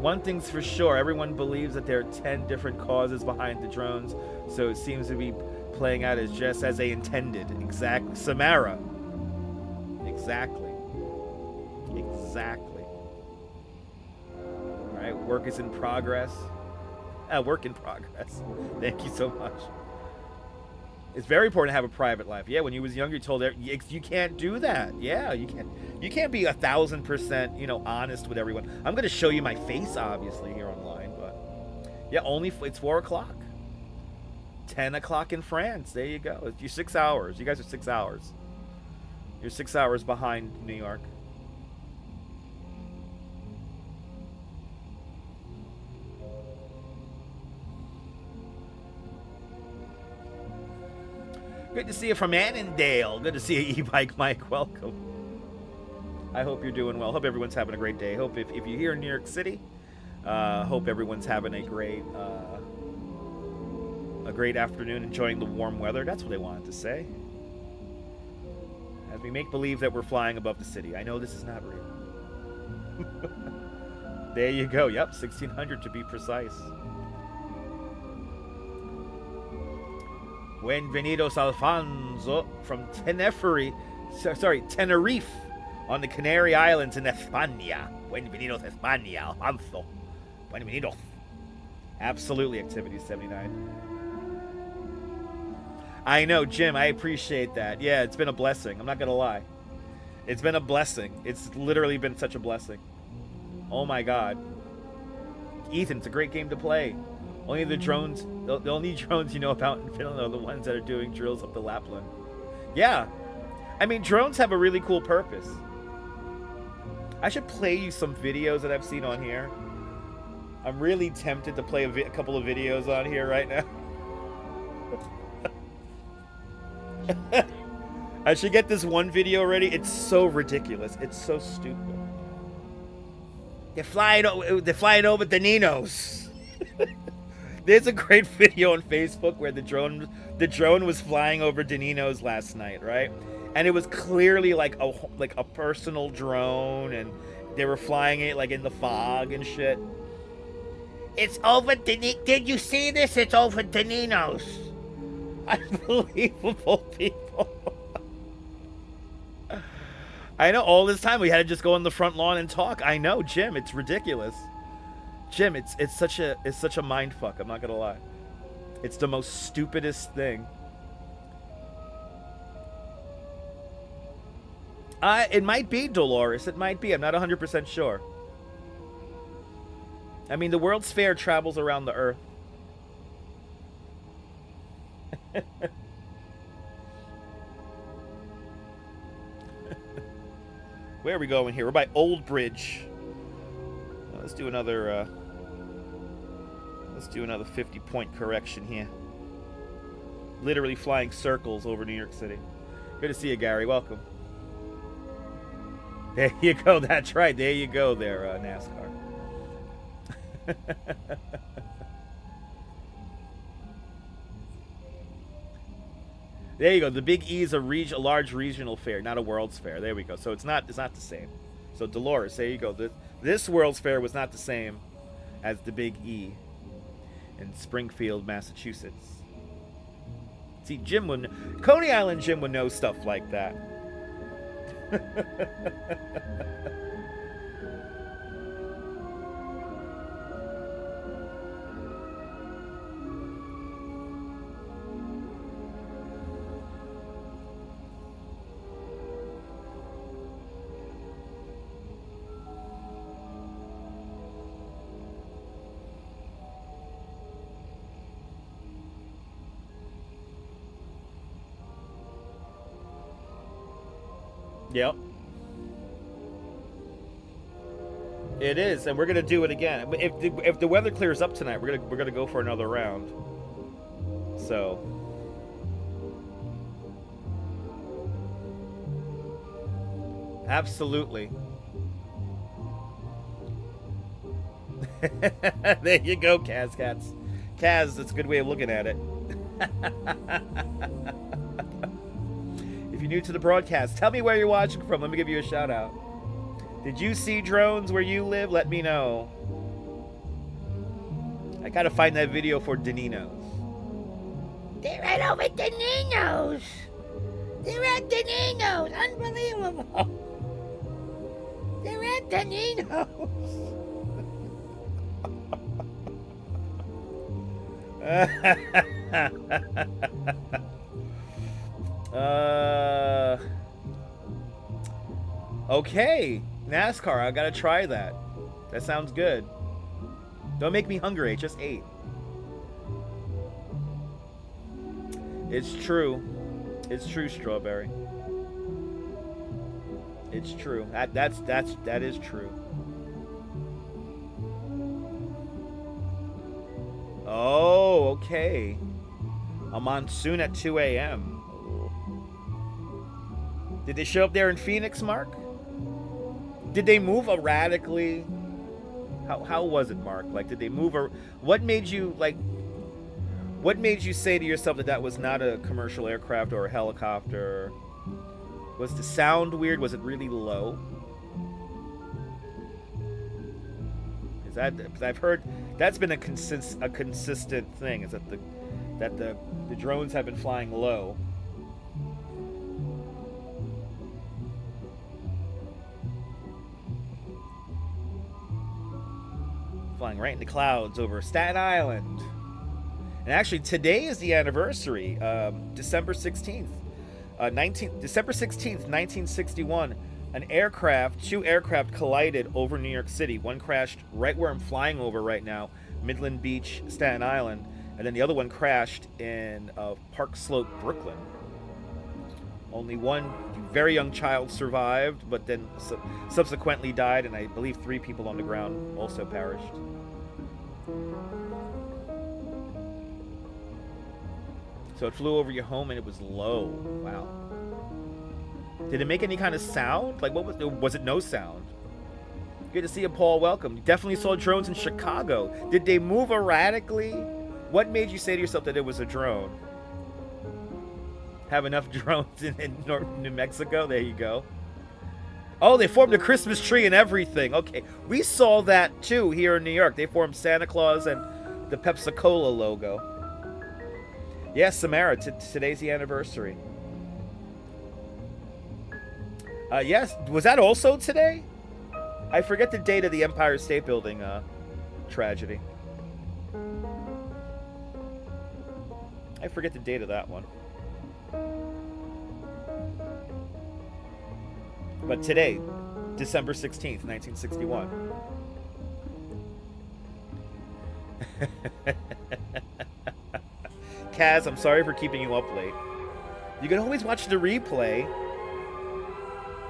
One thing's for sure. Everyone believes that there are 10 different causes behind the drones, so it seems to be playing out as just as they intended. Exactly. Samara. Exactly. Exactly. All right. Work is in progress. Work in progress. Thank you so much. It's very important to have a private life. Yeah, when you was younger, you told you can't do that. Yeah, you can't be 1,000%, you know, honest with everyone. I'm gonna show you my face, obviously, here online, but yeah, only it's 4 o'clock, 10 o'clock in France. There you go. You're 6 hours. You guys are 6 hours. You're 6 hours behind New York. Good to see you from Annandale. Good to see you, E-Bike Mike. Welcome. I hope you're doing well. Hope everyone's having a great day. Hope if you're here in New York City, hope everyone's having a great afternoon, enjoying the warm weather. That's what I wanted to say. As we make believe that we're flying above the city. I know this is not real. There you go. Yep, 1600 to be precise. Buenvenidos Alfonso from Tenerife on the Canary Islands in España. Buenvenidos España, Alfonso. Buenvenidos. Absolutely, Activity 79. I know, Jim, I appreciate that. Yeah, it's been a blessing. I'm not going to lie. It's been a blessing. It's literally been such a blessing. Oh my God. Ethan, it's a great game to play. Only the drones, the only drones you know about in Finland are the ones that are doing drills up the Lapland. Yeah. I mean, drones have a really cool purpose. I should play you some videos that I've seen on here. I'm really tempted to play a couple of videos on here right now. I should get this one video ready. It's so ridiculous. It's so stupid. They're flying over the Ninos. There's a great video on Facebook where the drone was flying over Daninos last night, right? And it was clearly like a personal drone, and they were flying it like in the fog and shit. It's over did you see this? It's over Daninos. Unbelievable people. I know, all this time we had to just go on the front lawn and talk. I know, Jim, it's ridiculous. Jim, it's such a mind fuck, I'm not gonna lie. It's the most stupidest thing. It might be, Dolores. It might be. I'm not 100% sure. I mean, the World's Fair travels around the Earth. Where are we going here? We're by Old Bridge. Let's do another 50-point correction here. Literally flying circles over New York City. Good to see you, Gary. Welcome. There you go. That's right. There you go there, NASCAR. There you go. The Big E is a large regional fair, not a World's Fair. There we go. So it's not the same. So Dolores, there you go. This World's Fair was not the same as the Big E in Springfield, Massachusetts. See, Coney Island Jim would know stuff like that. Yep. It is, and we're gonna do it again. If the weather clears up tonight, we're gonna go for another round. So. Absolutely. There you go, Kaz Cats. Kaz, that's a good way of looking at it. If you're new to the broadcast, tell me where you're watching from. Let me give you a shout out. Did you see drones where you live? Let me know. I gotta find that video for Danino's. They're right over at Danino's. They're at Danino's. Unbelievable. They're at Danino's. Okay, NASCAR, I gotta try that. That sounds good. Don't make me hungry, I just ate. It's true. It's true, Strawberry. It's true. That is true. Oh, okay. A monsoon at 2 a.m. Did they show up there in Phoenix, Mark? Did they move erratically? How was it, Mark? Like, did they move? What made you say to yourself that was not a commercial aircraft or a helicopter? Was the sound weird? Was it really low? Because I've heard that's been a consistent thing. Is that the drones have been flying low. Flying right in the clouds over Staten Island. And actually, today is the anniversary, December 16th. December 16th, 1961, two aircraft collided over New York City. One crashed right where I'm flying over right now, Midland Beach, Staten Island, and then the other one crashed in Park Slope, Brooklyn. Only one very young child survived, but then subsequently died, and I believe 3 people on the ground also perished. So it flew over your home and it was low. Wow. Did it make any kind of sound? Like, what was it? No sound. Good to see you, Paul. Welcome. You definitely saw drones in Chicago. Did they move erratically? What made you say to yourself that it was a drone? Have enough drones in New Mexico? There you go. Oh, they formed a Christmas tree and everything. Okay, we saw that too here in New York. They formed Santa Claus and the Pepsi-Cola logo. Yes, Samara, today's the anniversary. Yes, was that also today? I forget the date of the Empire State Building tragedy. I forget the date of that one. But today, December 16th, 1961. Kaz, I'm sorry for keeping you up late. You can always watch the replay.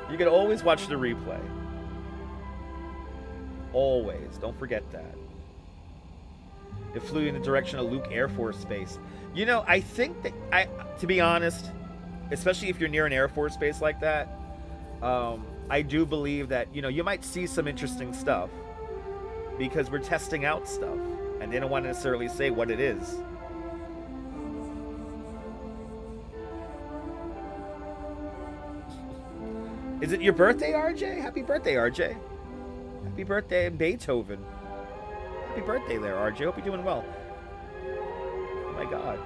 You can always watch the replay. Always. Don't forget that. It flew in the direction of Luke Air Force Base. You know, I think that, to be honest, especially if you're near an Air Force base like that, I do believe that, you know, you might see some interesting stuff because we're testing out stuff and they don't want to necessarily say what it is. Is it your birthday, RJ? Happy birthday, RJ. Happy birthday, Beethoven. Happy birthday there, RJ. Hope you're doing well. Oh my God.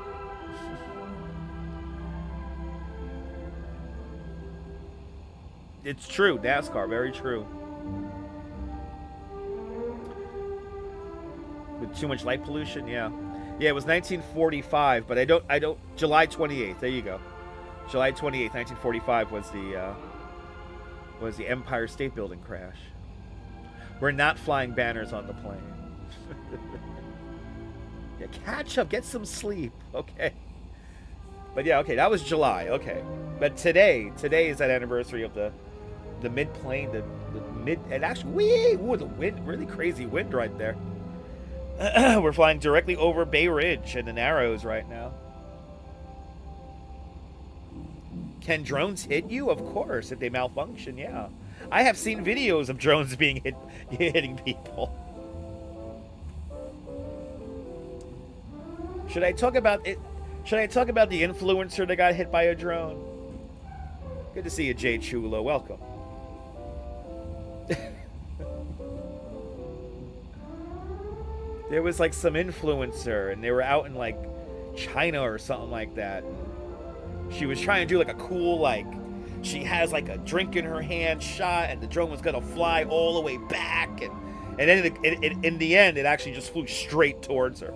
It's true, NASCAR, very true. With too much light pollution, yeah. Yeah, it was 1945, but I don't, July 28th, there you go. July 28th, 1945 was the Empire State Building crash. We're not flying banners on the plane. Yeah, catch up, get some sleep, okay. But yeah, okay, that was July, okay. But today is that anniversary of the mid-plane, the mid, and actually, ooh, the wind, really crazy wind right there. We're flying directly over Bay Ridge and the Narrows right now. Can drones hit you? Of course, if they malfunction, yeah. I have seen videos of drones being hitting people. Should I talk about it? Should I talk about the influencer that got hit by a drone? Good to see you, Jay Chulo. Welcome. There was like some influencer, and they were out in like China or something like that. She was trying to do like a cool, like, she has like a drink in her hand shot, and the drone was gonna fly all the way back, and then in the end, it actually just flew straight towards her.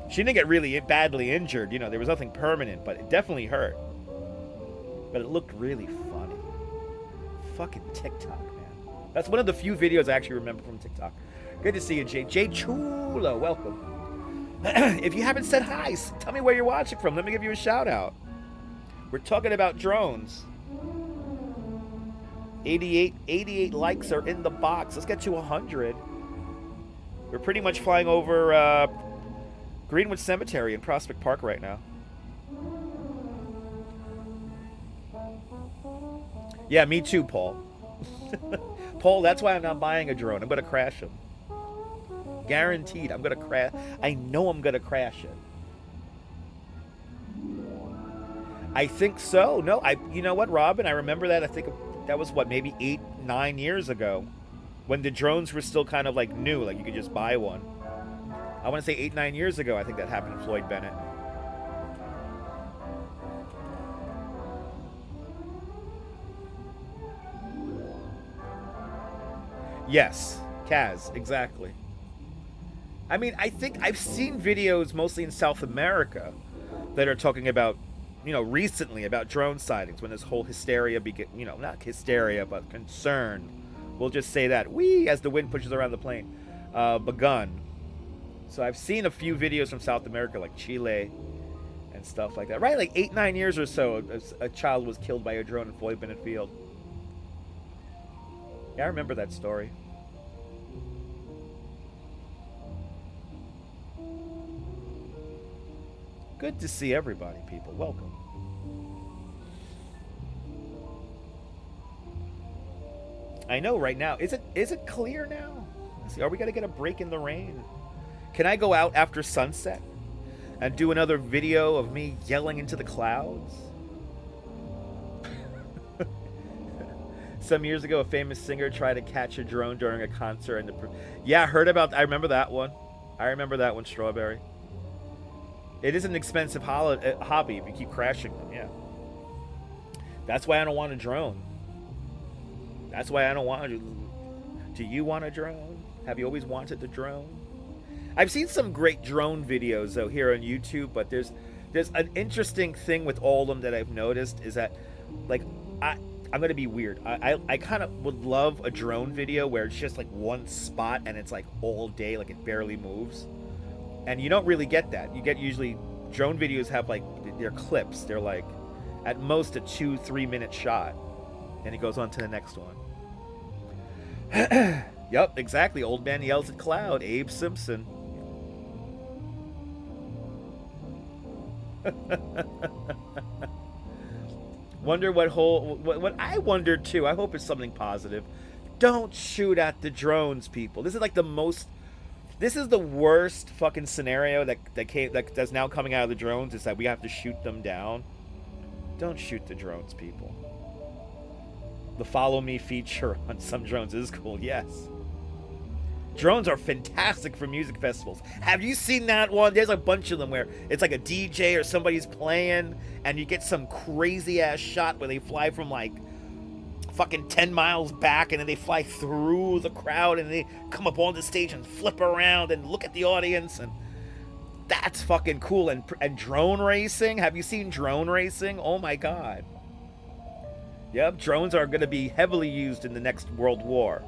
She didn't get really badly injured, you know, there was nothing permanent, but it definitely hurt. But it looked really funny. Fucking TikTok, man. That's one of the few videos I actually remember from TikTok. Good to see you, Jay. Jay Chulo, welcome. If you haven't said hi, tell me where you're watching from. Let me give you a shout out. We're talking about drones. 88 likes are in the box. Let's get to 100. We're pretty much flying over Greenwood Cemetery in Prospect Park right now. Yeah, me too, Paul. Paul, that's why I'm not buying a drone. I'm going to crash him. Guaranteed. I'm going to crash. I know I'm going to crash it. I think so. No, you know what, Robin? I remember that. I think that was, what, maybe 8-9 years ago, when the drones were still kind of like new, like you could just buy one. I want to say 8-9 years ago, I think that happened to Floyd Bennett. Yes, Kaz, exactly. I mean, I think I've seen videos mostly in South America that are talking about, you know, recently about drone sightings, when this whole hysteria you know, not hysteria, but concern, we'll just say that, as the wind pushes around the plane, begun. So I've seen a few videos from South America, like Chile and stuff like that. Right, like 8-9 years or so, a child was killed by a drone in Floyd Bennett Field. Yeah, I remember that story. Good to see everybody, people. Welcome. I know right now. Is it clear now? Let's see, are we gonna get a break in the rain? Can I go out after sunset and do another video of me yelling into the clouds? Some years ago, a famous singer tried to catch a drone during a concert, and yeah, I remember that one. I remember that one, Strawberry. It is an expensive hobby if you keep crashing them, yeah. That's why I don't want a drone. That's why I don't want to. Do you want a drone? Have you always wanted the drone? I've seen some great drone videos, though, here on YouTube, but there's an interesting thing with all of them that I've noticed is that, like, I'm going to be weird. I kind of would love a drone video where it's just, like, one spot and it's, like, all day, like, it barely moves. And you don't really get that. You get usually, drone videos have, like, they're clips. They're, like, at most a 2-3 minute shot. And it goes on to the next one. Yep, exactly. Old man yells at cloud. Abe Simpson. Wonder what I wondered too. I hope it's something positive. Don't shoot at the drones, people. This is like this is the worst fucking scenario that's now coming out of the drones, is that we have to shoot them down. Don't shoot the drones, people. The follow me feature on some drones is cool. Yes. Drones are fantastic for music festivals. Have you seen that one? There's a bunch of them where it's like a DJ or somebody's playing and you get some crazy ass shot where they fly from like fucking 10 miles back and then they fly through the crowd and they come up on the stage and flip around and look at the audience, and that's fucking cool. And drone racing, have you seen drone racing? Oh my god. Yep, drones are going to be heavily used in the next World War.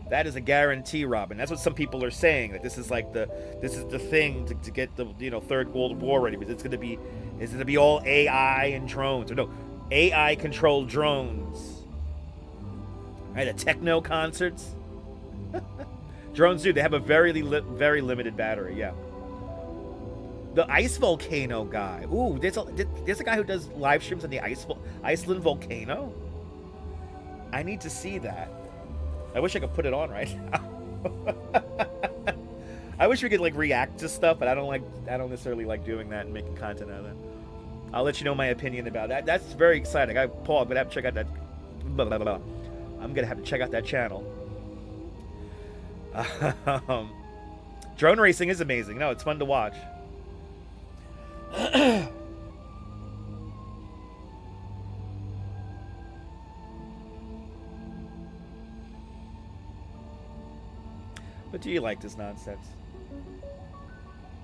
That is a guarantee, Robin. That's what some people are saying, that this is like the thing to get the Third World War ready, because it's going to be all AI and drones, or no, AI controlled drones. Right, the techno concerts. Drones do. They have a very limited battery. Yeah. The ice volcano guy. Ooh, there's a guy who does live streams on the Iceland volcano. I need to see that. I wish I could put it on right now. I wish we could like react to stuff, but I don't necessarily like doing that and making content out of that. I'll let you know my opinion about that. That's very exciting. Paul, I'm gonna have to check out that. Blah, blah, blah. I'm gonna have to check out that channel. Drone racing is amazing. No, it's fun to watch. But do you like this nonsense?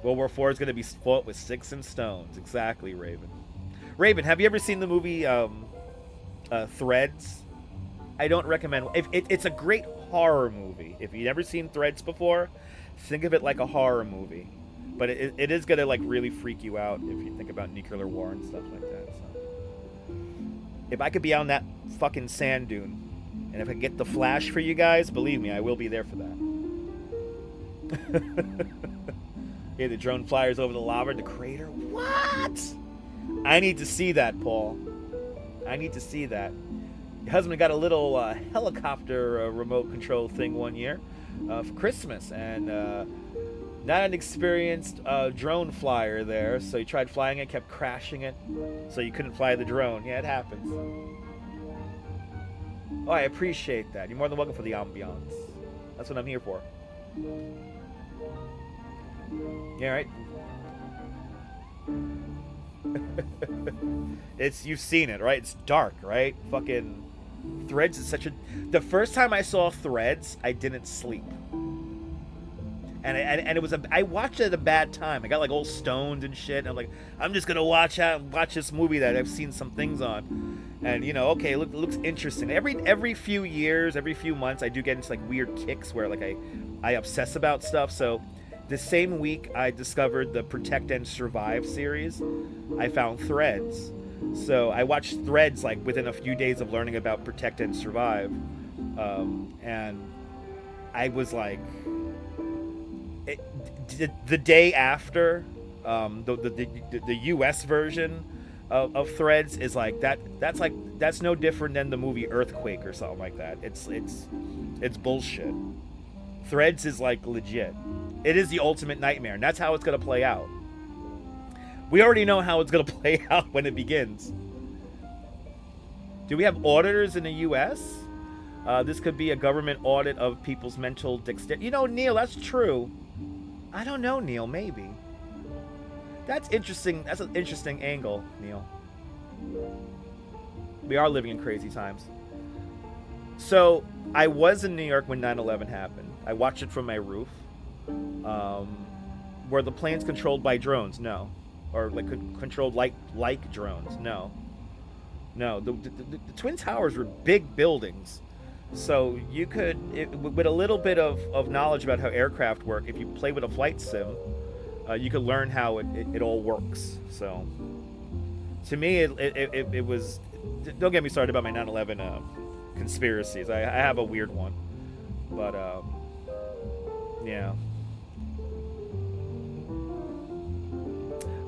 World War IV is going to be fought with sticks and stones. Exactly, Raven. Raven, have you ever seen the movie Threads? I don't recommend. It's a great horror movie. If you've never seen Threads before, think of it like a horror movie. But it is going to like really freak you out if you think about nuclear war and stuff like that. So, if I could be on that fucking sand dune, and if I could get the flash for you guys, believe me, I will be there for that. Yeah, the drone flyers over the lava, the crater. What? I need to see that, Paul. I need to see that. Your husband got a little helicopter remote control thing one year for Christmas, and not an experienced drone flyer there, so he tried flying it, kept crashing it, so you couldn't fly the drone. Yeah, it happens. Oh, I appreciate that. You're more than welcome for the ambiance. That's what I'm here for. Yeah, right. You've seen it, right? It's dark, right? Fucking Threads is such a. The first time I saw Threads, I didn't sleep, and it was I watched it at a bad time. I got like all stoned and shit. And I'm like, I'm just gonna watch this movie that I've seen some things on, and okay, it looks interesting. Every few years, every few months, I do get into like weird kicks where like I obsess about stuff. So the same week I discovered the Protect and Survive series, I found Threads. So I watched Threads like within a few days of learning about Protect and Survive, and I was like, the day after, the U.S. version of Threads is like that. That's no different than the movie Earthquake or something like that. It's bullshit. Threads is like legit. It is the ultimate nightmare, and that's how it's gonna play out. We already know how it's gonna play out when it begins. Do we have auditors in the U.S.? This could be a government audit of people's mental dexterity. Neil, that's true. I don't know, Neil. Maybe. That's interesting. That's an interesting angle, Neil. We are living in crazy times. So I was in New York when 9/11 happened. I watched it from my roof. Were the planes controlled by drones? No. Or like controlled like drones? No. The Twin Towers were big buildings, so you could, with a little bit of knowledge about how aircraft work, if you play with a flight sim, you could learn how it all works. So to me, it was. Don't get me started about my 9/11 conspiracies. I have a weird one, but yeah.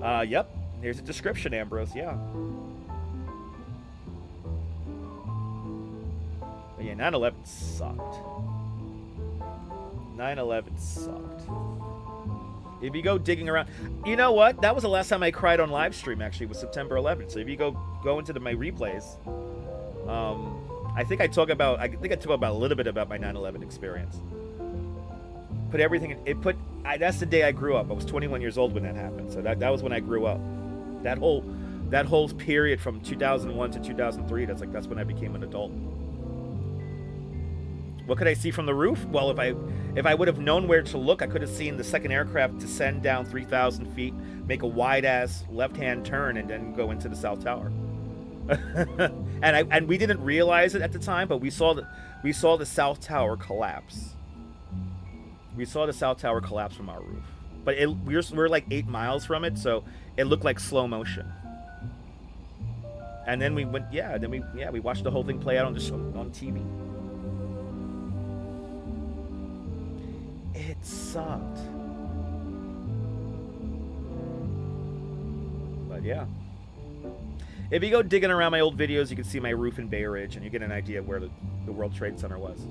Yep. Here's a description, Ambrose. Yeah. But yeah, 9/11 sucked. 9/11 sucked. If you go digging around, you know what? That was the last time I cried on live stream. Actually, was September 11th. So if you go into my replays, I think I talk about a little bit about my 9/11 experience. Put everything in, that's the day I grew up. I was 21 years old when that happened. So that was when I grew up. That whole period from 2001 to 2003, that's when I became an adult. What could I see from the roof? Well, if I would have known where to look, I could have seen the second aircraft descend down 3,000 feet, make a wide-ass left-hand turn, and then go into the South Tower. and we didn't realize it at the time, but we saw the South Tower collapse. We saw the South Tower collapse from our roof, but we're like 8 miles from it, so it looked like slow motion. And then we watched the whole thing play out on TV. It sucked. But yeah. If you go digging around my old videos, you can see my roof in Bay Ridge, and you get an idea of where the World Trade Center was.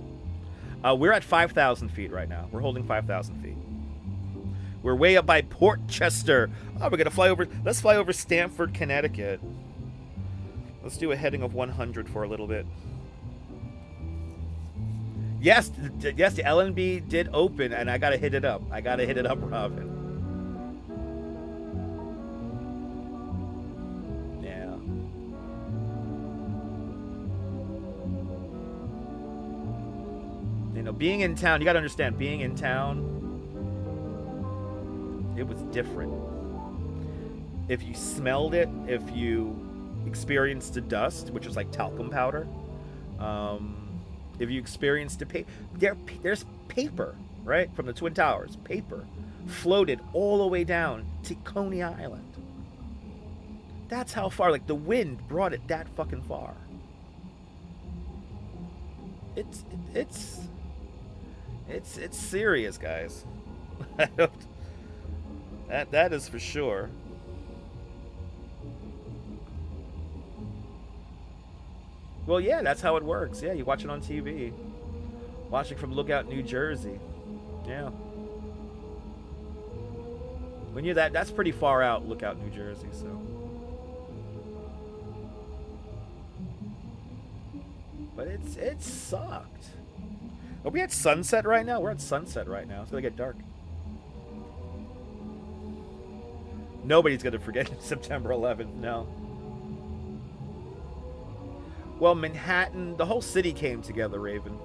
We're at 5,000 feet right now. We're holding 5,000 feet. We're way up by Port Chester. Oh, we're going to fly over. Let's fly over Stamford, Connecticut. Let's do a heading of 100 for a little bit. Yes, the LNB did open, and I got to hit it up. Robin. Yeah. You know, being in town, you got to understand, being in town, it was different. If you smelled it, if you experienced the dust, which was like talcum powder, if you experienced there's paper, right, from the Twin Towers, paper floated all the way down to Coney Island. That's how far, like, the wind brought it that fucking far. It's serious, guys. That is for sure. Well, yeah, that's how it works. Yeah, you watch it on TV. Watching from Lookout, New Jersey. Yeah. When you're that's pretty far out, Lookout, New Jersey, so. But it sucked. Are we at sunset right now? We're at sunset right now. It's gonna get dark. Nobody's gonna forget September 11th, no. Well, Manhattan, the whole city came together, Raven.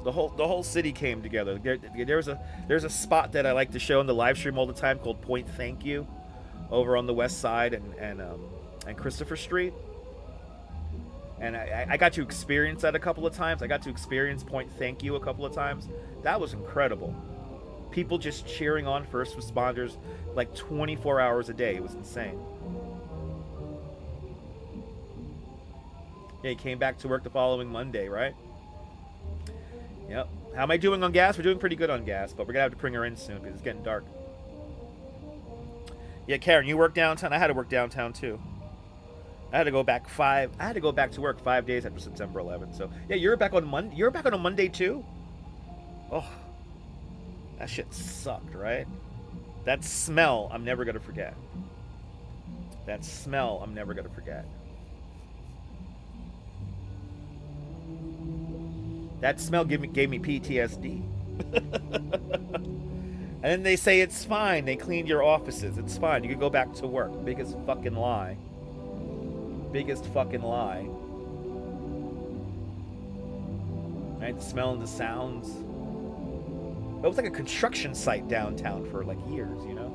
The whole city came together. There's a spot that I like to show in the live stream all the time called Point Thank You, over on the west side and Christopher Street. And I got to experience that a couple of times. I got to experience Point Thank You a couple of times. That was incredible. People just cheering on first responders like 24 hours a day. It was insane. Yeah, he came back to work the following Monday, right? Yep. How am I doing on gas? We're doing pretty good on gas, but we're going to have to bring her in soon because it's getting dark. Yeah, Karen, you work downtown? I had to work downtown, too. I had to go back to work 5 days after September 11th. So, yeah, you're back on Monday. You're back on a Monday, too? Oh, that shit sucked, right? That smell, I'm never going to forget. That smell, I'm never going to forget. That smell gave me PTSD. And then they say it's fine. They cleaned your offices. It's fine. You can go back to work. Biggest fucking lie. Biggest fucking lie. Right? The smell and the sounds. It was like a construction site downtown for like years, you know?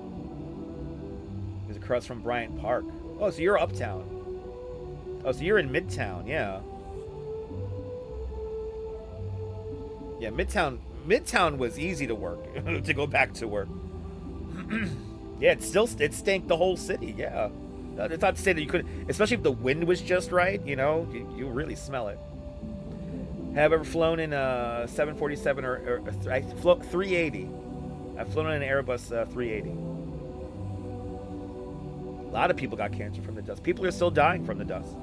It was across from Bryant Park. Oh, so you're uptown. Oh, so you're in Midtown, yeah. Yeah, Midtown was easy to work, to go back to work. Yeah, it stank the whole city, yeah. It's not to say that you couldn't, especially if the wind was just right, you know, you really smell it. Have ever flown in a 747 or I flew 380. I've flown in an Airbus 380. A lot of people got cancer from the dust. People are still dying from the dust.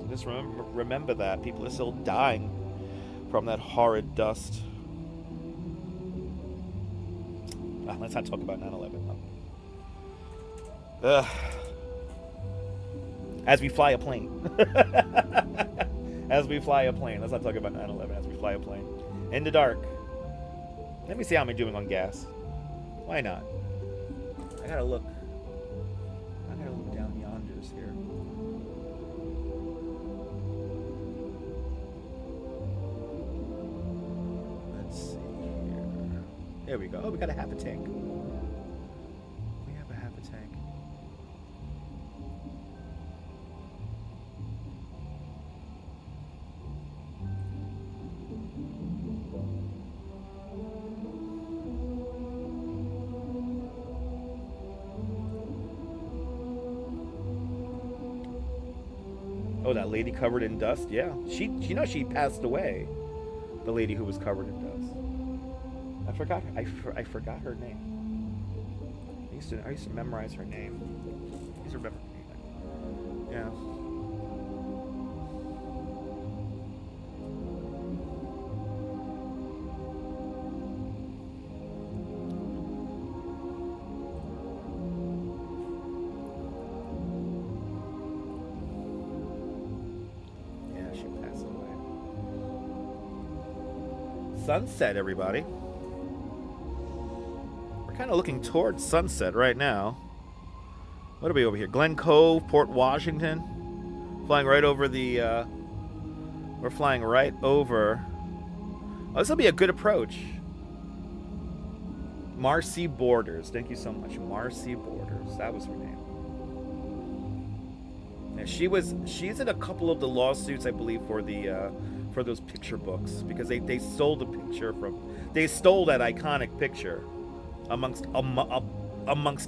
Just remember that. People are still dying from that horrid dust. Let's not talk about 9/11. As we fly a plane. As we fly a plane. Let's not talk about 9/11. As we fly a plane. In the dark. Let me see how I'm doing on gas. Why not? I gotta look. I gotta look down yonders here. Let's see here. There we go. Oh, we got a half a tank. We have a half a tank. Oh, that lady covered in dust? Yeah. She passed away. The lady who was covered in dust. I forgot her name. I used to memorize her name. I used to remember her name. Yeah. Sunset, everybody. We're kind of looking towards sunset right now. What are we over here? Glen Cove, Port Washington. Flying right over the, we're flying right over. Oh, this will be a good approach. Marcy Borders. Thank you so much. Marcy Borders. That was her name. Yeah, she's in a couple of the lawsuits, I believe, for the, for those picture books, because they stole the picture from, they stole that iconic picture amongst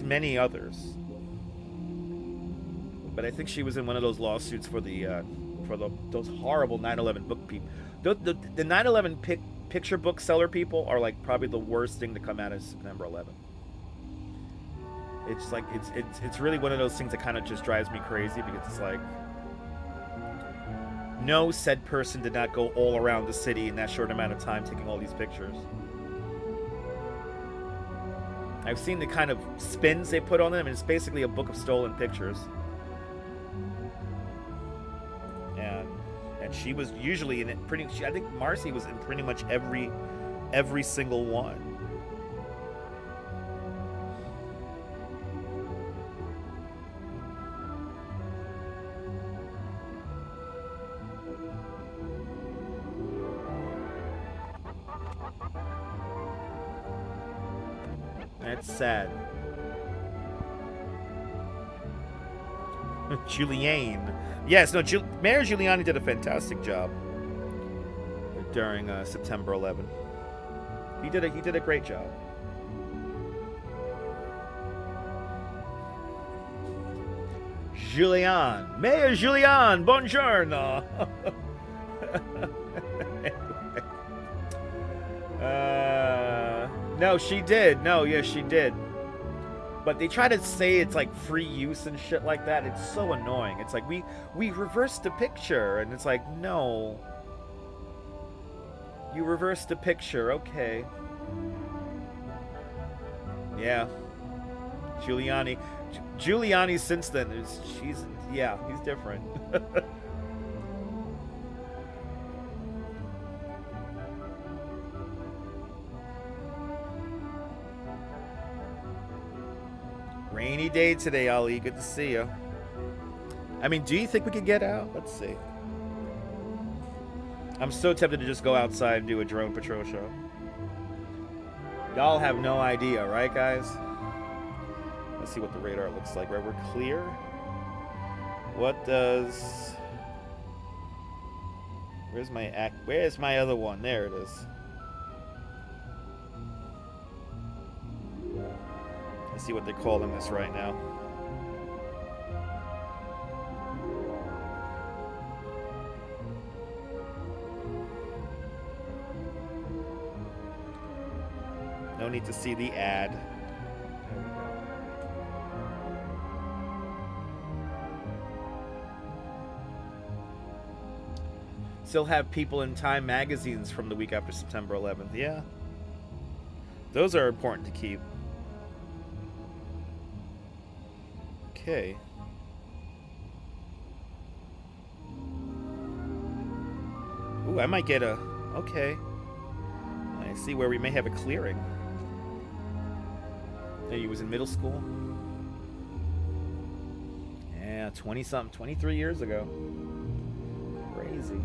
many others. But I think she was in one of those lawsuits for the those horrible 9/11 book people. The 9/11 picture book seller people are like probably the worst thing to come out of September 11. It's like it's really one of those things that kind of just drives me crazy, because it's like, no, said person did not go all around the city in that short amount of time taking all these pictures. I've seen the kind of spins they put on them, and it's basically a book of stolen pictures. And she was usually in it I think Marcy was in pretty much every single one. That's sad. Giuliani. Yes, no, Mayor Giuliani did a fantastic job during September 11. He did a great job. Mayor Giuliani, buongiorno. No, she did. No, yes, she did. But they try to say it's like free use and shit like that. It's so annoying. It's like, we reversed the picture, and it's like, no. You reversed the picture, okay. Yeah. Giuliani since then he's different. Rainy day today, Ali. Good to see you. I mean, do you think we could get out? Let's see. I'm so tempted to just go outside and do a drone patrol show. Y'all have no idea, right, guys? Let's see what the radar looks like. Right, we're clear. What does... Where's my other one? There it is. Let's see what they're calling this right now. No need to see the ad. Still have people in Time magazines from the week after September 11th. Yeah. Those are important to keep. Okay. Ooh, I might get a... Okay. I see where we may have a clearing. He was in middle school. Yeah, 20-something, 23 years ago. Crazy.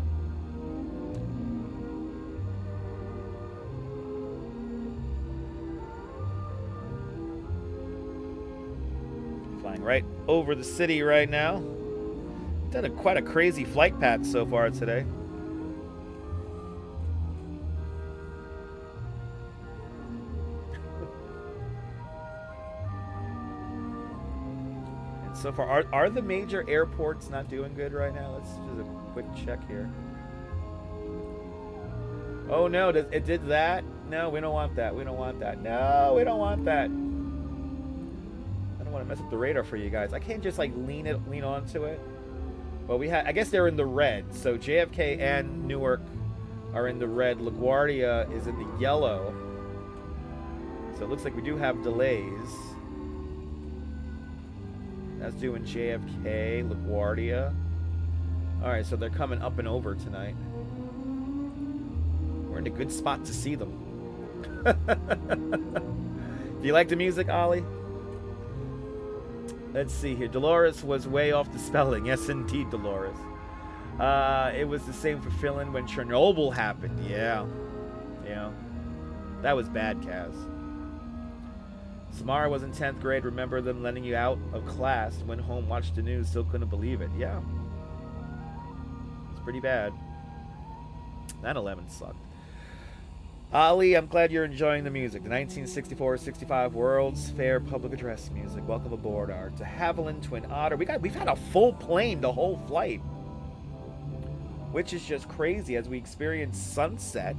Flying right over the city right now. Done quite a crazy flight path so far today. And so far, are the major airports not doing good right now? Let's do a quick check here. Oh no, it did that? No, we don't want that. We don't want that. No, we don't want that. I don't want to mess up the radar for you guys. I can't just like lean onto it. Well, I guess they're in the red. So JFK and Newark are in the red. LaGuardia is in the yellow. So it looks like we do have delays. That's doing JFK, LaGuardia. All right, so they're coming up and over tonight. We're in a good spot to see them. Do you like the music, Ollie? Let's see here. Dolores was way off the spelling. Yes, indeed, Dolores. It was the same for Finland when Chernobyl happened. Yeah. Yeah. That was bad, Kaz. Samara was in 10th grade. Remember them letting you out of class. Went home, watched the news, still couldn't believe it. Yeah. It's pretty bad. 9/11 sucked. Ali, I'm glad you're enjoying the music. The 1964-65 World's Fair Public Address music. Welcome aboard our de Havilland Twin Otter. We've had a full plane the whole flight, which is just crazy as we experience sunset.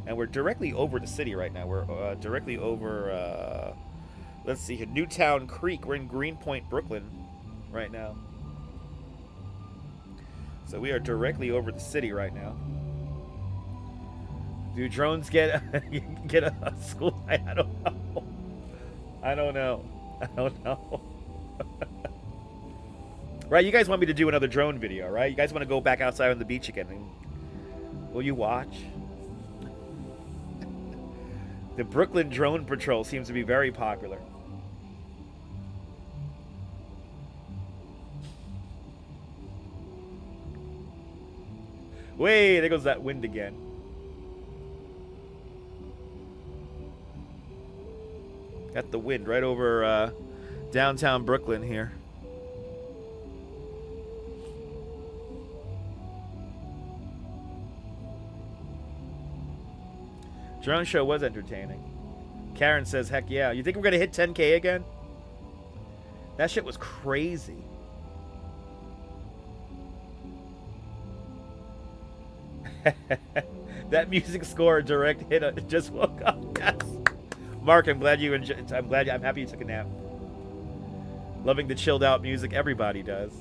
And we're directly over the city right now. We're directly over, let's see here, Newtown Creek. We're in Greenpoint, Brooklyn right now. So we are directly over the city right now. Do drones get a school? I don't know. I don't know. I don't know. Right, you guys want me to do another drone video, right? You guys want to go back outside on the beach again. Will you watch? The Brooklyn Drone Patrol seems to be very popular. Wait, there goes that wind again. Got the wind right over downtown Brooklyn here. Drone show was entertaining. Karen says, heck yeah. You think we're going to hit 10K again? That shit was crazy. That music score direct hit. Just woke up. Yes. Mark, I'm glad you enjoyed. I'm happy you took a nap. Loving the chilled out music. Everybody does.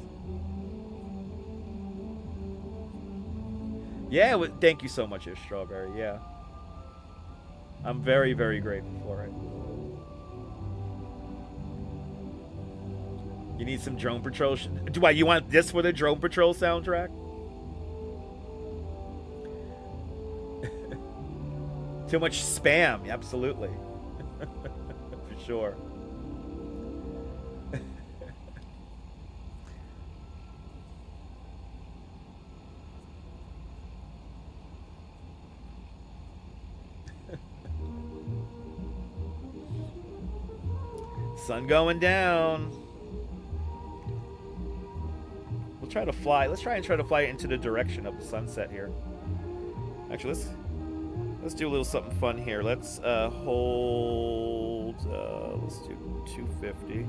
Yeah, thank you so much, Strawberry. Yeah. I'm very, very grateful for it. You need some Drone Patrol. Do you want this for the Drone Patrol soundtrack? Too much spam. Absolutely. For sure. Sun going down. We'll try to fly. Let's try to fly into the direction of the sunset here. Actually, let's do a little something fun here. Let's hold. Let's do 250.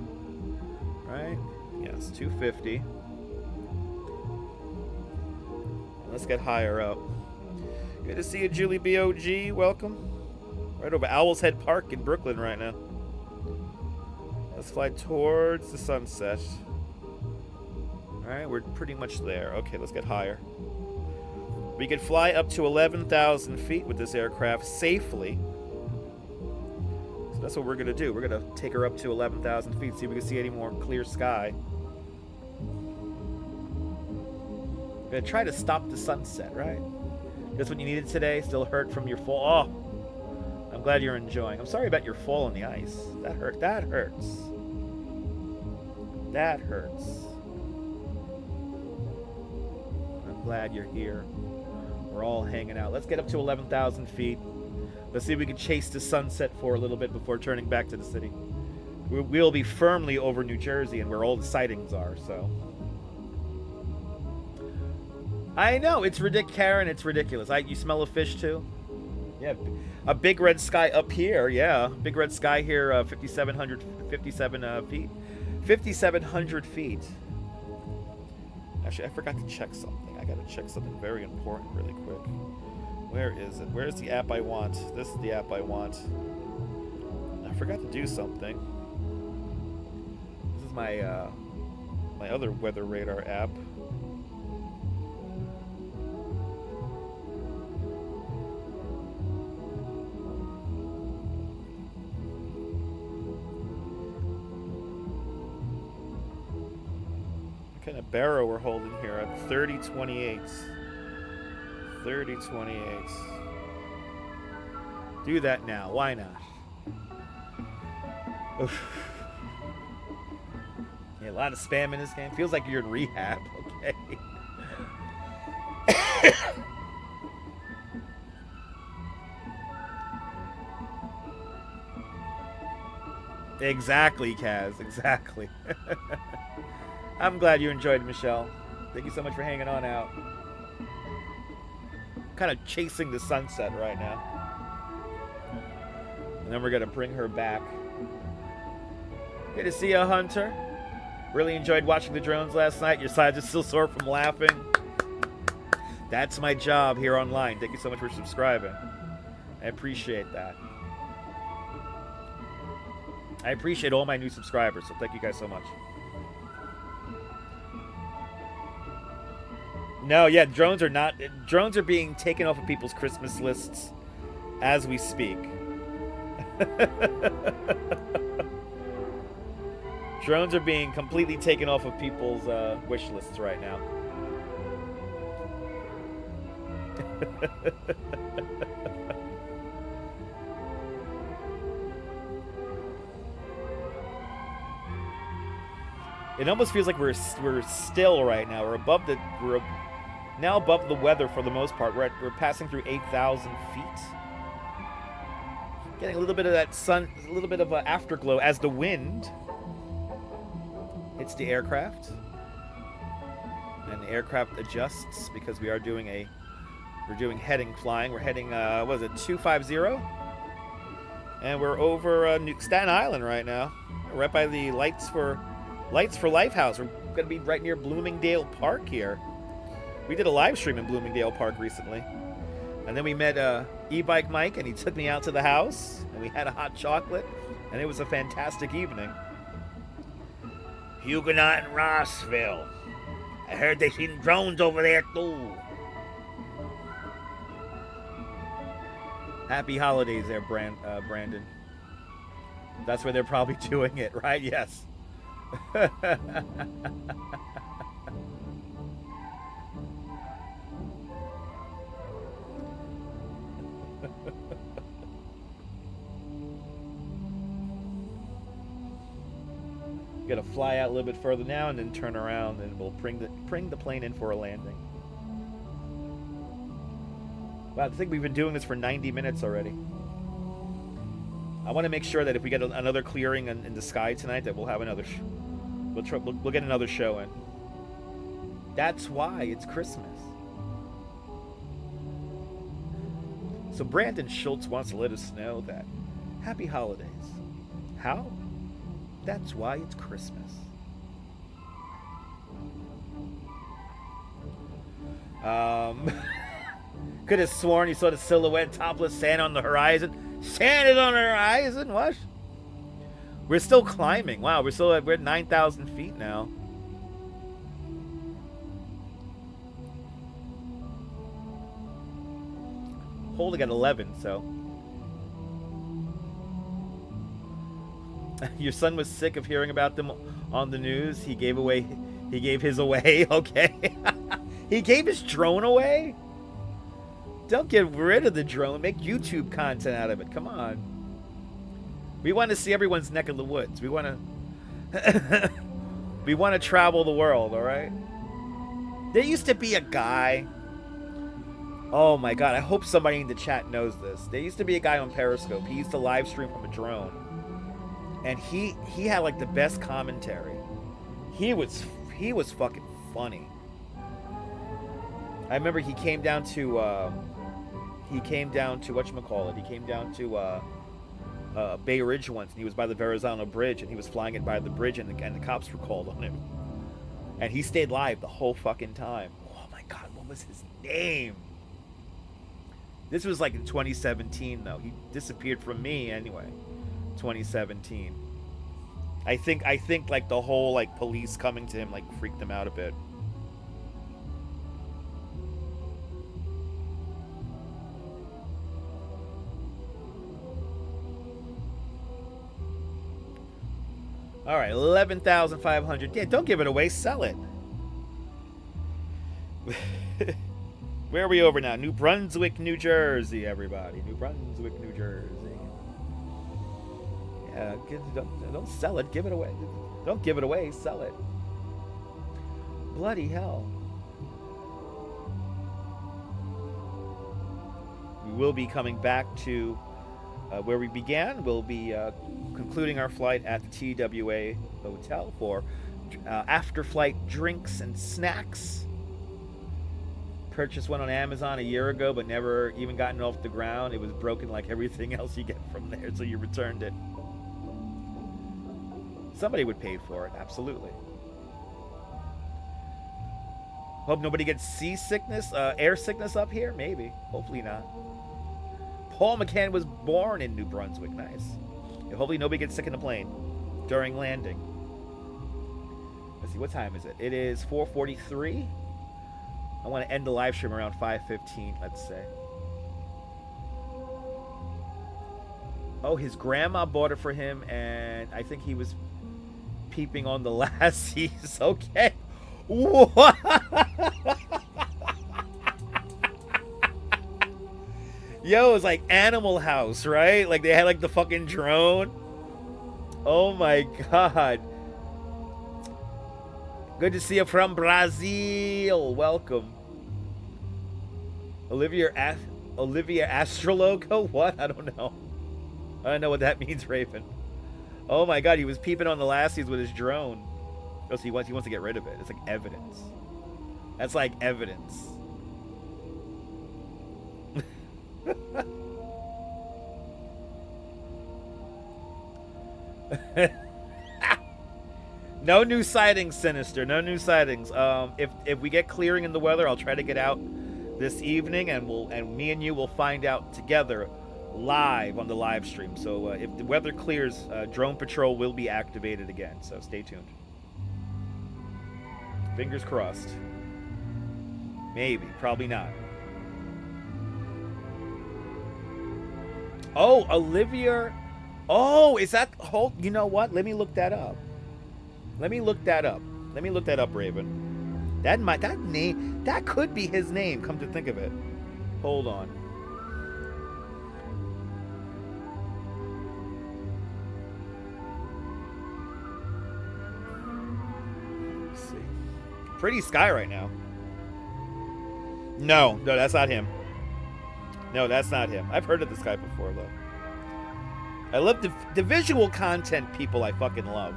Right? Yes, 250. Let's get higher up. Good to see you, Julie BOG. Welcome. Right over Owl's Head Park in Brooklyn right now. Let's fly towards the sunset. Alright, we're pretty much there. Okay, let's get higher. We could fly up to 11,000 feet with this aircraft safely. So that's what we're going to do. We're going to take her up to 11,000 feet, see if we can see any more clear sky. Gonna try to stop the sunset, right? Just what you needed today. Still hurt from your fall. Oh, I'm glad you're enjoying. I'm sorry about your fall on the ice. That hurt. That hurts. That hurts. I'm glad you're here. We're all hanging out. Let's get up to 11,000 feet. Let's see if we can chase the sunset for a little bit before turning back to the city. We'll be firmly over New Jersey and where all the sightings are, so. I know, it's ridiculous, Karen, it's ridiculous. You smell a fish too? Yeah, a big red sky up here, yeah. Big red sky here, 5,700 feet. 5,700 feet. Actually, I forgot to check something. I gotta check something very important really quick. Where is it? Where's the app I want? This is the app I want. I forgot to do something. This is my my other weather radar app. What kind of barrow we're holding here at 3028. 3028. Do that now. Why not? Oof. Yeah, a lot of spam in this game. Feels like you're in rehab. Okay. Exactly, Kaz. Exactly. I'm glad you enjoyed, Michelle. Thank you so much for hanging on out. Kind of chasing the sunset right now. And then we're going to bring her back. Good to see you, Hunter. Really enjoyed watching the drones last night. Your sides are still sore from laughing. That's my job here online. Thank you so much for subscribing. I appreciate that. I appreciate all my new subscribers, so thank you guys so much. No, yeah, drones are being taken off of people's Christmas lists as we speak. Drones are being completely taken off of people's wish lists right now. It almost feels like we're still right now. We're now above the weather for the most part. We're passing through 8,000 feet. Getting a little bit of that sun, a little bit of an afterglow as the wind hits the aircraft. And the aircraft adjusts because we're doing heading flying. We're heading, what is it, 250? And we're over Staten Island right now. Right by the Lights for Life house. We're going to be right near Bloomingdale Park here. We did a live stream in Bloomingdale Park recently. And then we met E-Bike Mike, and he took me out to the house, and we had a hot chocolate, and it was a fantastic evening. Huguenot in Rossville. I heard they seen drones over there, too. Happy holidays there, Brandon. That's where they're probably doing it, right? Yes. Got to fly out a little bit further now and then turn around, and we'll bring the plane in for a landing. Wow, I think we've been doing this for 90 minutes already. I want to make sure that if we get another clearing in the sky tonight, that we'll have another. We'll get another show in. That's why it's Christmas. So Brandon Schultz wants to let us know that happy holidays. How? That's why it's Christmas. Could have sworn you saw the silhouette topless Santa on the horizon. Santa's on the horizon? What? We're still climbing. Wow, we're at 9,000 feet now. Holding at 11, so. Your son was sick of hearing about them on the news. He gave his away. Okay. He gave his drone away? Don't get rid of the drone. Make YouTube content out of it. Come on. We want to see everyone's neck of the woods. We want to... we want to travel the world, all right? There used to be a guy... Oh my god, I hope somebody in the chat knows this. There used to be a guy on Periscope. He used to live stream from a drone. And he had like the best commentary. He was fucking funny. I remember he came down to whatchamacallit? He came down to Bay Ridge once, and he was by the Verizon bridge, and he was flying it by the bridge, and the cops were called on him. And he stayed live the whole fucking time. Oh my god, what was his name? This was like in 2017 though. He disappeared from me anyway. 2017. I think like the whole like police coming to him like freaked him out a bit. All right, 11,500. Yeah, don't give it away. Sell it. Where are we over now? New Brunswick, New Jersey, everybody. New Brunswick, New Jersey. Yeah, don't sell it. Give it away. Don't give it away. Sell it. Bloody hell. We will be coming back to where we began. We'll be concluding our flight at the TWA Hotel for after-flight drinks and snacks. Purchased one on Amazon a year ago, but never even gotten off the ground. It was broken like everything else you get from there, so you returned it. Somebody would pay for it, absolutely. Hope nobody gets seasickness, air sickness up here? Maybe. Hopefully not. Paul McCann was born in New Brunswick. Nice. Yeah, hopefully nobody gets sick in the plane during landing. Let's see, what time is it? It is 4:43. I want to end the live stream around 5:15, let's say. Oh, his grandma bought it for him, and I think he was peeping on the lassies. Okay. What? Yo, it was like Animal House, right? Like they had like the fucking drone. Oh my god. Good to see you from Brazil. Welcome. Olivia Astrologo? What? I don't know. I don't know what that means, Raven. Oh my god, he was peeping on the lassies with his drone. Oh, so he wants to get rid of it. It's like evidence. That's like evidence. No new sightings, Sinister. No new sightings. If we get clearing in the weather, I'll try to get out this evening, and me and you will find out together live on the live stream. So if the weather clears, drone patrol will be activated again. So stay tuned. Fingers crossed. Maybe, probably not. Oh, Olivia. Oh, is that? Hold. You know what? Let me look that up. Let me look that up, Raven. That could be his name, come to think of it. Hold on. Let's see. Pretty sky right now. No, that's not him. No, that's not him. I've heard of this guy before, though. I love the visual content people I fucking love.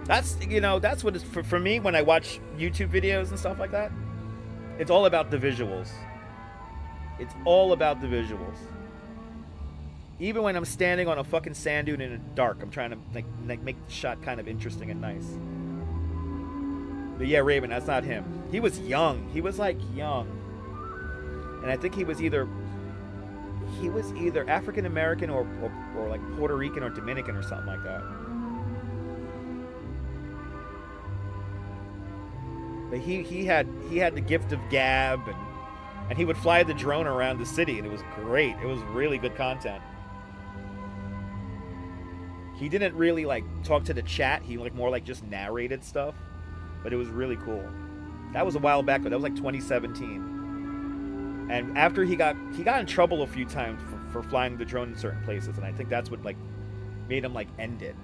That's, that's what it's for me when I watch YouTube videos and stuff like that. It's all about the visuals. It's all about the visuals. Even when I'm standing on a fucking sand dune in the dark, I'm trying to like make the shot kind of interesting and nice. But yeah, Raven, that's not him. He was young. He was like young. And I think he was either African American or like Puerto Rican or Dominican or something like that. But he had the gift of gab, and he would fly the drone around the city, and it was great. It was really good content. He didn't really like talk to the chat. He more like just narrated stuff, but it was really cool. That was a while back, but that was like 2017. And after he got in trouble a few times for flying the drone in certain places, and I think that's what like made him like end it.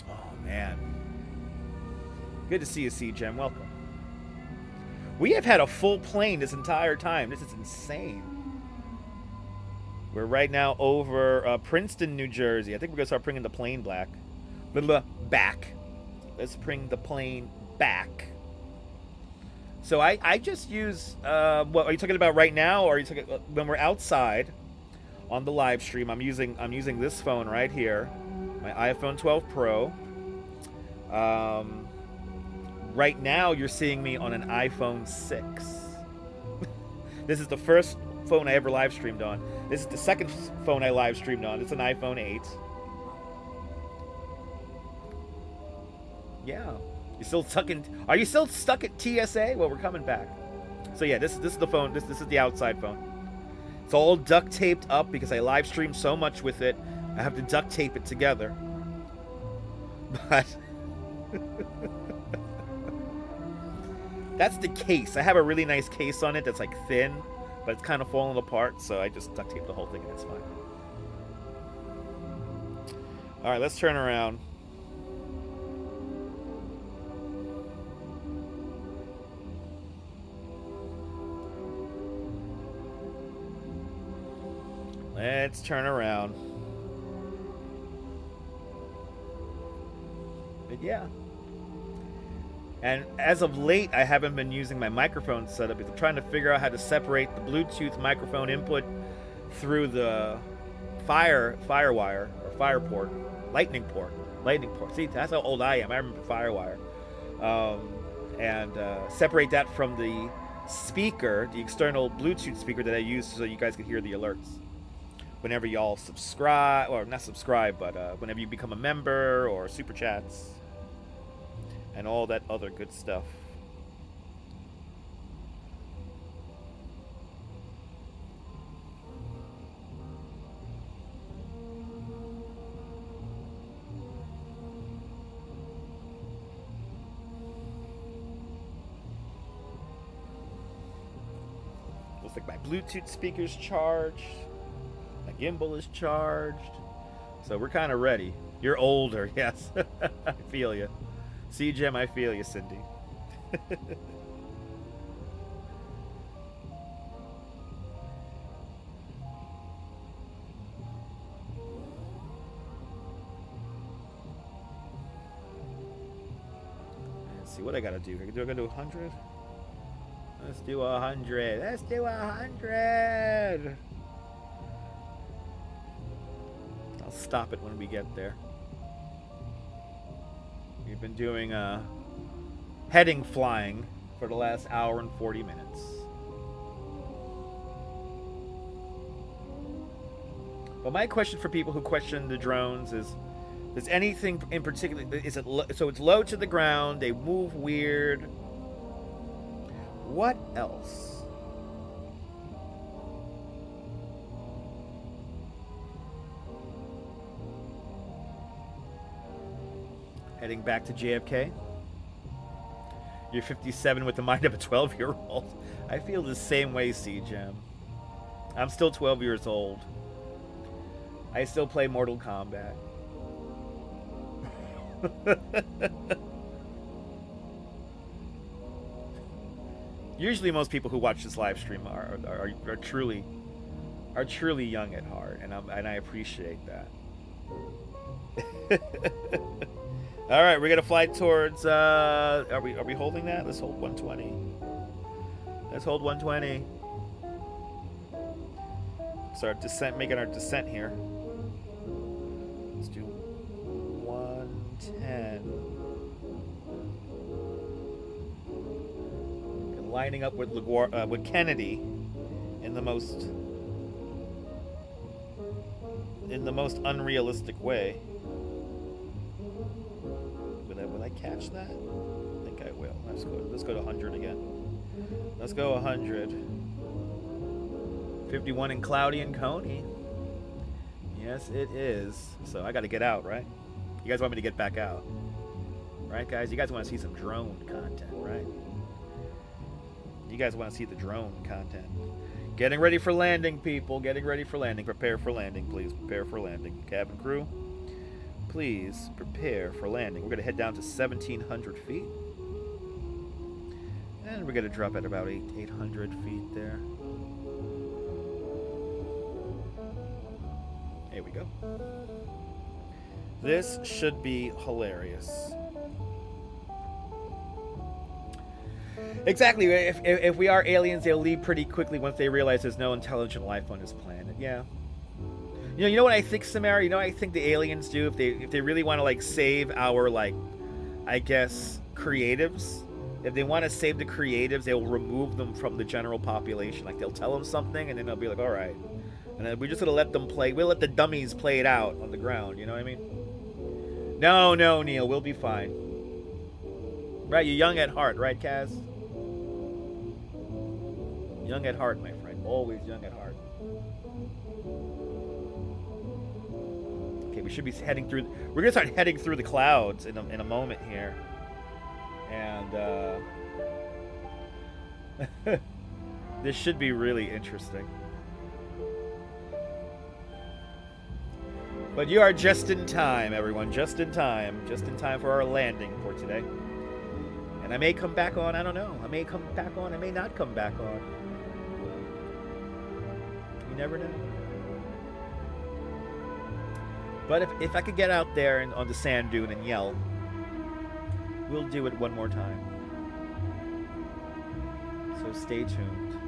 Oh man, good to see you, C-Gem. Welcome. We have had a full plane this entire time. This is insane. We're right now over Princeton, New Jersey. I think we're gonna start bringing the plane back. Back. Let's bring the plane back. So I just use, what are you talking about right now, or are you talking when we're outside on the live stream? I'm using this phone right here, my iPhone 12 Pro. Right now you're seeing me on an iPhone 6. This is the first phone I ever live streamed on. This is the second phone I live streamed on. It's an iPhone 8. Yeah. You still stuck in? Are you still stuck at TSA? Well, we're coming back. So yeah, this is the phone. This is the outside phone. It's all duct taped up because I live stream so much with it. I have to duct tape it together. But that's the case. I have a really nice case on it that's like thin, but it's kind of falling apart. So I just duct tape the whole thing and it's fine. All right, let's turn around. Let's turn around. But yeah. And as of late, I haven't been using my microphone setup because I'm trying to figure out how to separate the Bluetooth microphone input through the firewire or fire port, lightning port. See, that's how old I am. I remember firewire. And separate that from the speaker, the external Bluetooth speaker that I use so you guys can hear the alerts. Whenever y'all subscribe, or not subscribe, but whenever you become a member or super chats and all that other good stuff. Looks like my Bluetooth speaker's charged. My gimbal is charged. So we're kind of ready. You're older, yes. I feel you. C-Gem, I feel you, Cindy. Let's see what I gotta do. I gotta do 100? Let's do 100. Let's do 100. I'll stop it when we get there. We've been doing heading flying for the last hour and 40 minutes. Well, my question for people who question the drones is anything in particular, is it so it's low to the ground, they move weird. What else? Heading back to JFK. You're 57 with the mind of a 12-year-old. I feel the same way, C-Gem. I'm still 12 years old. I still play Mortal Kombat. Usually most people who watch this live stream are truly young at heart, and I appreciate that. All right, we're gonna fly towards. Are we holding that? Let's hold 120. Let's hold 120. Start descent, making our descent here. Let's do 110. And lining up with Kennedy in the most unrealistic way. Will I catch that? I think I will. Let's go to 100 again. Let's go 100. 51 in Cloudy and Coney. Yes, it is. So I got to get out, right? You guys want me to get back out? Right, guys? You guys want to see some drone content, right? You guys want to see the drone content. Getting ready for landing, people. Getting ready for landing. Prepare for landing, please. Prepare for landing. Cabin crew, please prepare for landing. We're going to head down to 1,700 feet. And we're going to drop at about 800 feet there. Here we go. This should be hilarious. Exactly. If we are aliens, they'll leave pretty quickly once they realize there's no intelligent life on this planet. Yeah. You know what I think, Samara? You know what I think the aliens do if they really want to like save our like, I guess, creatives. If they want to save the creatives, they'll remove them from the general population. Like they'll tell them something, and then they'll be like, "All right," and then we're just gonna let them play. We'll let the dummies play it out on the ground. You know what I mean? No, Neil, we'll be fine. Right? You're young at heart, right, Kaz? Young at heart, my friend. Always young at heart. Okay, we should be heading through... We're going to start heading through the clouds in a moment here. And, this should be really interesting. But you are just in time, everyone. Just in time. Just in time for our landing for today. And I may come back on. I don't know. I may come back on. I may not come back on. You never know. But if I could get out there and on the sand dune and yell, we'll do it one more time. So stay tuned.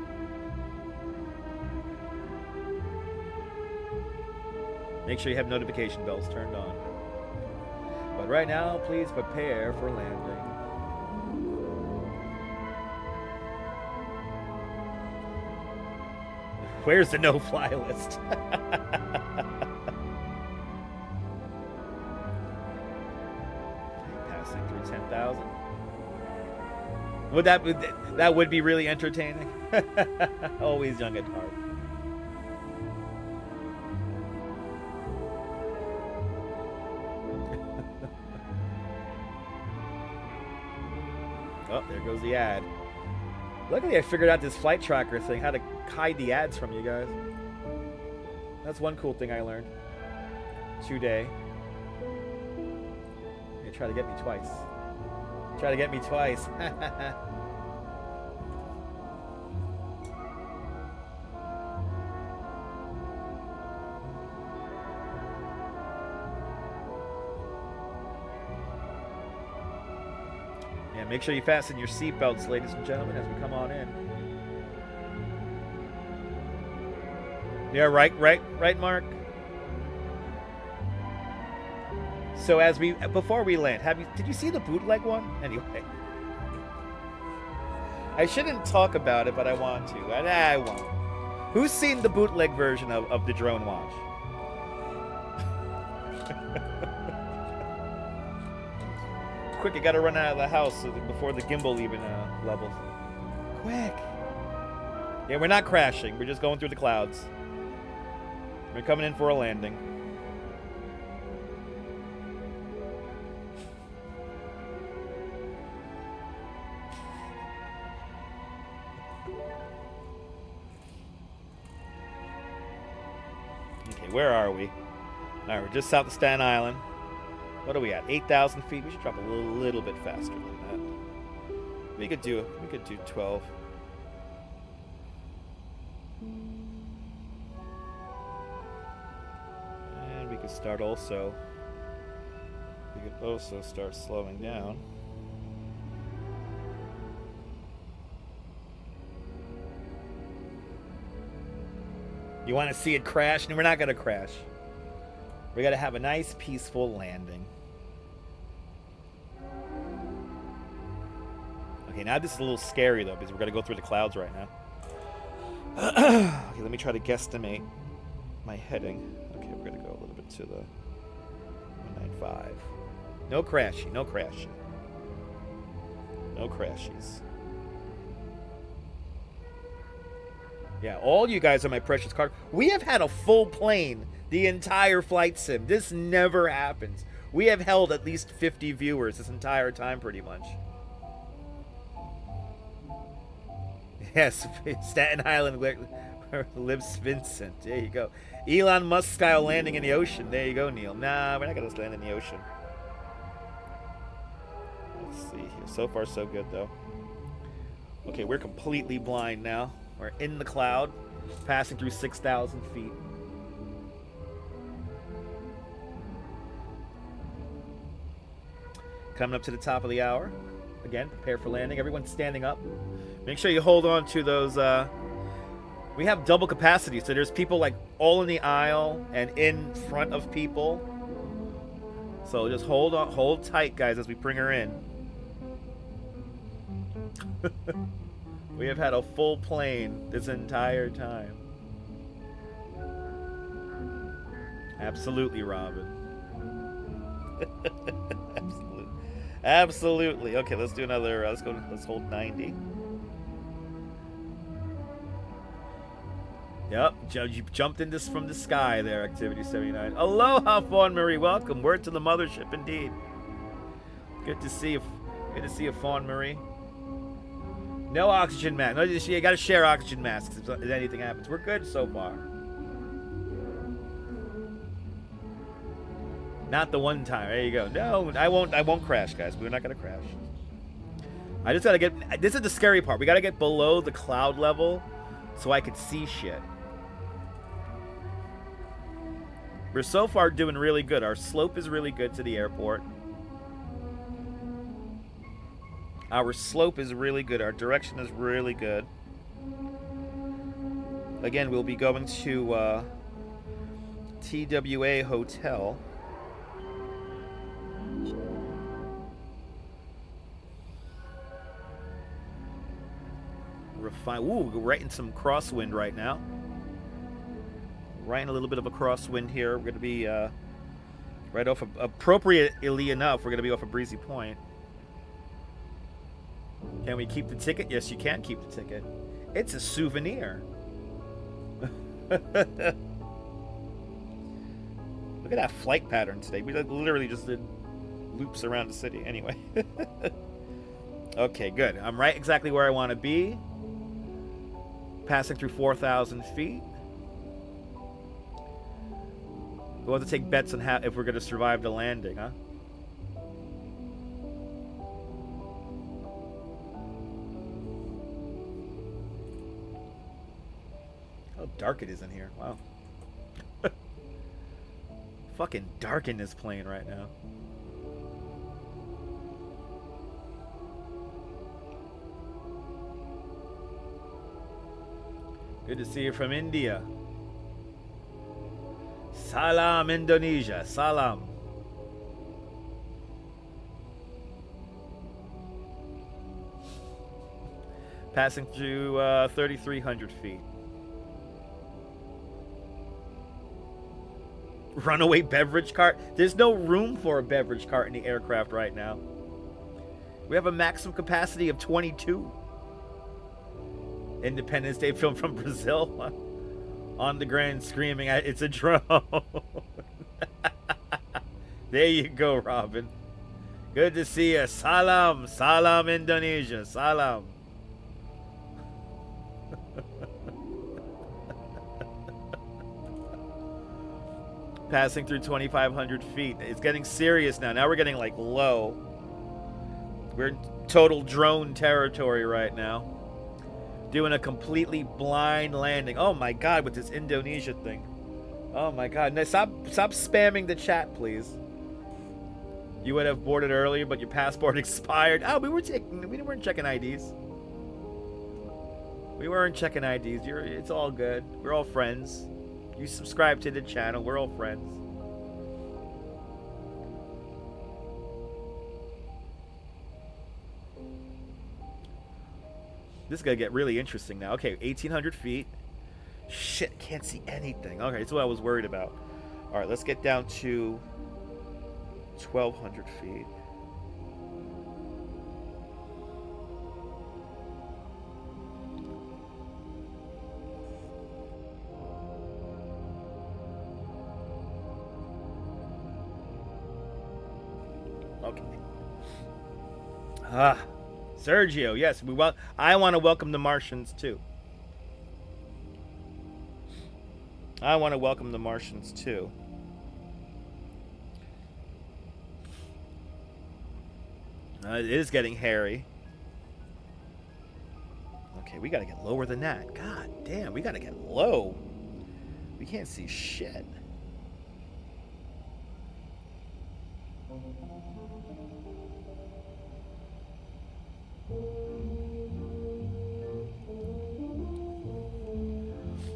Make sure you have notification bells turned on. But right now, please prepare for landing. Where's the no-fly list? Passing through 10,000. That would be really entertaining. Always young at heart. Oh, there goes the ad. Luckily, I figured out this flight tracker thing, how to hide the ads from you guys. That's one cool thing I learned today. They try to get me twice. Try to get me twice. Yeah, make sure you fasten your seatbelts, ladies and gentlemen, as we come on in. Yeah, right, Mark. So before we land, did you see the bootleg one? Anyway, I shouldn't talk about it, but I want to. I won't. Who's seen the bootleg version of the drone watch? Quick, I gotta run out of the house before the gimbal even levels. Quick. Yeah, we're not crashing. We're just going through the clouds. We're coming in for a landing. Okay, where are we? Alright, we're just south of Staten Island. What are we at? 8,000 feet? We should drop a little bit faster than that. We could do 12. And we could also start slowing down. You want to see it crash? And we're not going to crash. We got to have a nice, peaceful landing. Okay, now this is a little scary, though, because we're going to go through the clouds right now. Okay, let me try to guesstimate my heading. Okay, we're going to go a little bit to the 195. No crashing, no crashing. No crashies. Yeah, all you guys are my precious card. We have had a full plane the entire flight sim. This never happens. We have held at least 50 viewers this entire time, pretty much. Yes, Staten Island lives Vincent. There you go. Elon Musk style landing in the ocean. There you go, Neil. Nah, we're not gonna land in the ocean. Let's see here. So far, so good, though. Okay, we're completely blind now. We're in the cloud, passing through 6,000 feet. Coming up to the top of the hour. Again, prepare for landing. Everyone's standing up. Make sure you hold on to those. We have double capacity, so there's people like all in the aisle and in front of people. So just hold on, hold tight, guys, as we bring her in. We have had a full plane this entire time. Absolutely, Robin. Absolutely. Absolutely. Okay, let's do another. Let's hold 90. Yep, you jumped in this from the sky there, Activity 79. Aloha, Fawn Marie. Welcome. Word to the mothership, indeed. Good to see you. Good to see you, Fawn Marie. No oxygen mask. No, you got to share oxygen masks if anything happens. We're good so far. Not the one time. There you go. No, I won't crash, guys. We're not gonna crash. I just gotta get. This is the scary part. We gotta get below the cloud level, so I could see shit. We're so far doing really good. Our slope is really good to the airport. Our slope is really good. Our direction is really good. Again, we'll be going to TWA Hotel. Refine. Ooh, we're right in some crosswind right now. Right in a little bit of a crosswind here. We're going to be right off of, appropriately enough, we're going to be off a breezy point. Can we keep the ticket? Yes, you can keep the ticket. It's a souvenir. Look at that flight pattern today. We literally just did loops around the city. Anyway. Okay, good. I'm right exactly where I want to be. Passing through 4,000 feet. We'll have to take bets on how if we're going to survive the landing, huh? How dark it is in here. Wow. Fucking dark in this plane right now. Good to see you from India. Salam, Indonesia. Salam. Passing through 3,300 feet. Runaway beverage cart? There's no room for a beverage cart in the aircraft right now. We have a maximum capacity of 22. Independence Day film from Brazil. On the ground screaming, it's a drone. There you go, Robin. Good to see you. Salam. Salam, Indonesia. Salam. Passing through 2,500 feet. It's getting serious now. Now we're getting like low. We're in total drone territory right now. Doing a completely blind landing. Oh my god, with this Indonesia thing. Oh my god. Now stop spamming the chat, please. You would have boarded earlier, but your passport expired. Oh, we weren't checking IDs. We weren't checking IDs. It's all good. We're all friends. You subscribe to the channel. We're all friends. This is going to get really interesting now. Okay, 1,800 feet. Shit, can't see anything. Okay, that's what I was worried about. All right, let's get down to 1,200 feet. Ah, Sergio, yes, I want to welcome the Martians too. I want to welcome the Martians too. It is getting hairy. Okay, we gotta get lower than that. God damn, we gotta get low. We can't see shit.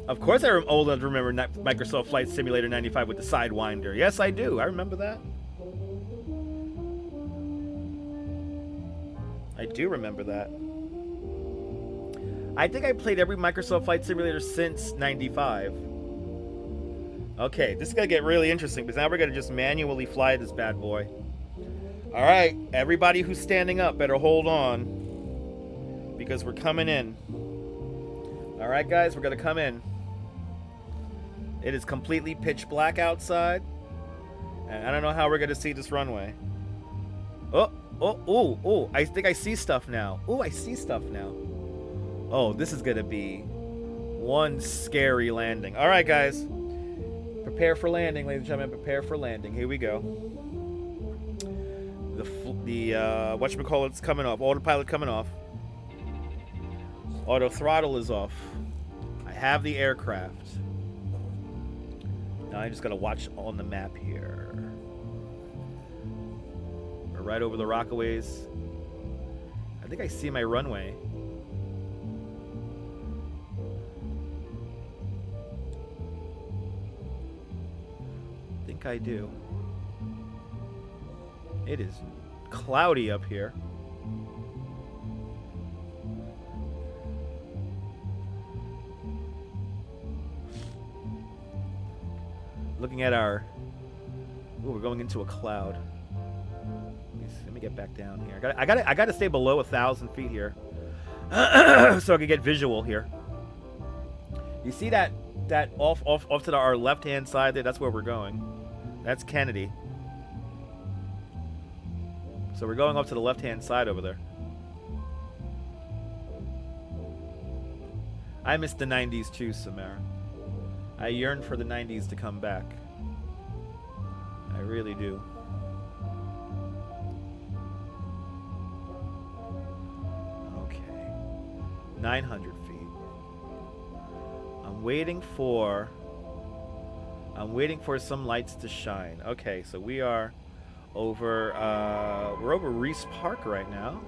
Of course I'm old enough to remember Microsoft Flight Simulator 95 with the Sidewinder. Yes, I do. I remember that. I do remember that. I think I played every Microsoft Flight Simulator since 95. Okay, this is going to get really interesting because now we're going to just manually fly this bad boy. All right, everybody who's standing up better hold on because we're coming in. All right, guys, we're going to come in. It is completely pitch black outside, and I don't know how we're going to see this runway. Oh, I think I see stuff now. Oh, I see stuff now. Oh, this is going to be one scary landing. All right, guys. Prepare for landing, ladies and gentlemen. Prepare for landing. Here we go. The whatchamacallit's coming off. Autopilot coming off. Auto throttle is off. I have the aircraft. Now I just got to watch on the map here. We're right over the Rockaways. I think I see my runway. I think I do. It is cloudy up here. Looking at our... Ooh, we're going into a cloud. Let me get back down here. I gotta stay below 1,000 feet here. So I can get visual here. You see that off to our left-hand side there? That's where we're going. That's Kennedy. So we're going off to the left-hand side over there. I miss the 90s too, Samara. I yearn for the 90s to come back. I really do. Okay. 900 feet. I'm waiting for some lights to shine. Okay, so we are over we're over Reese Park right now.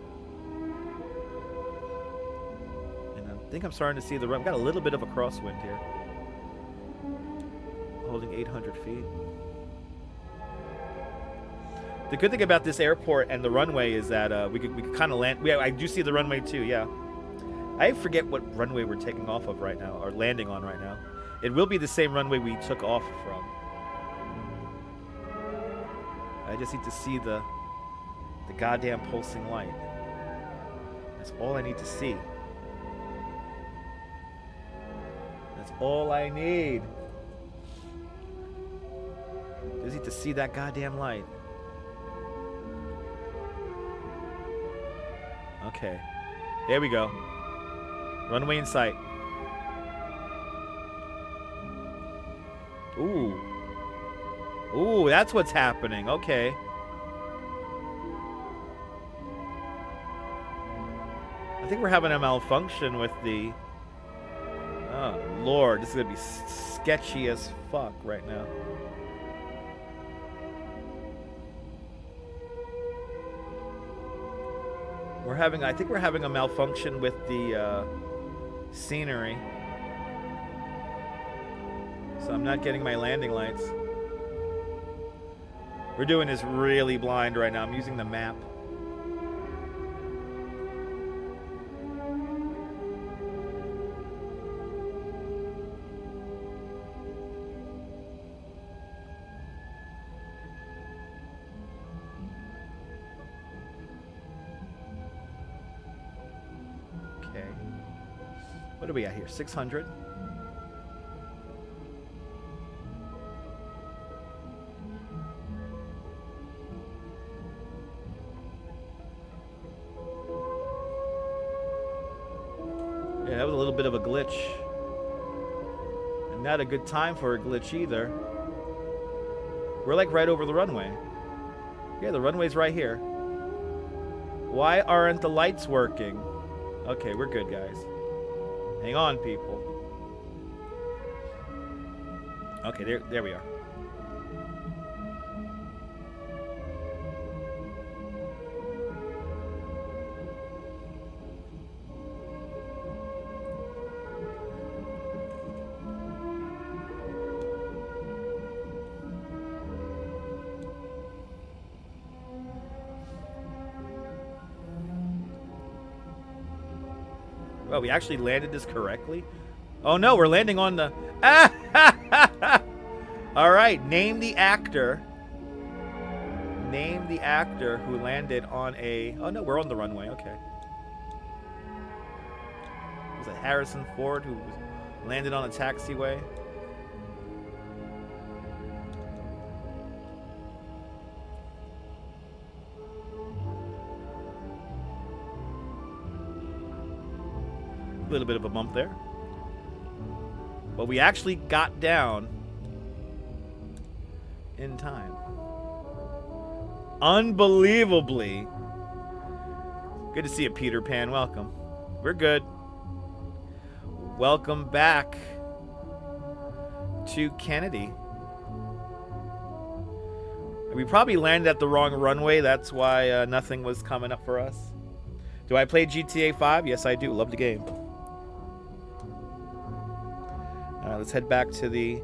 And I think I'm starting to see the run. I've got a little bit of a crosswind here. Holding 800 feet. The good thing about this airport and the runway is that we could kind of land. I do see the runway too. Yeah, I forget what runway we're taking off of right now or landing on right now. It will be the same runway we took off from. I just need to see the goddamn pulsing light. That's all I need to see. That's all I need. Just need to see that goddamn light. Okay. There we go. Runway in sight. Ooh. Ooh, that's what's happening. Okay. I think we're having a malfunction with the... Oh, Lord. This is going to be sketchy as fuck right now. I think we're having a malfunction with the scenery. So I'm not getting my landing lights. We're doing this really blind right now. I'm using the map. What are we at here? 600? bit of a glitch. And not a good time for a glitch either. We're like right over the runway. Yeah, the runway's right here. Why aren't the lights working? Okay, we're good, guys. Hang on, people. Okay, there we are. Oh, we actually landed this correctly? Oh no, we're landing on the... All right, name the actor. Name the actor who landed on a... Oh no, we're on the runway, okay. Was it Harrison Ford who landed on a taxiway? A little bit of a bump there. But we actually got down in time. Unbelievably. Good to see you, Peter Pan. Welcome. We're good. Welcome back to Kennedy. We probably landed at the wrong runway. That's why nothing was coming up for us. Do I play GTA 5? Yes, I do. Love the game. All right, let's head back to the...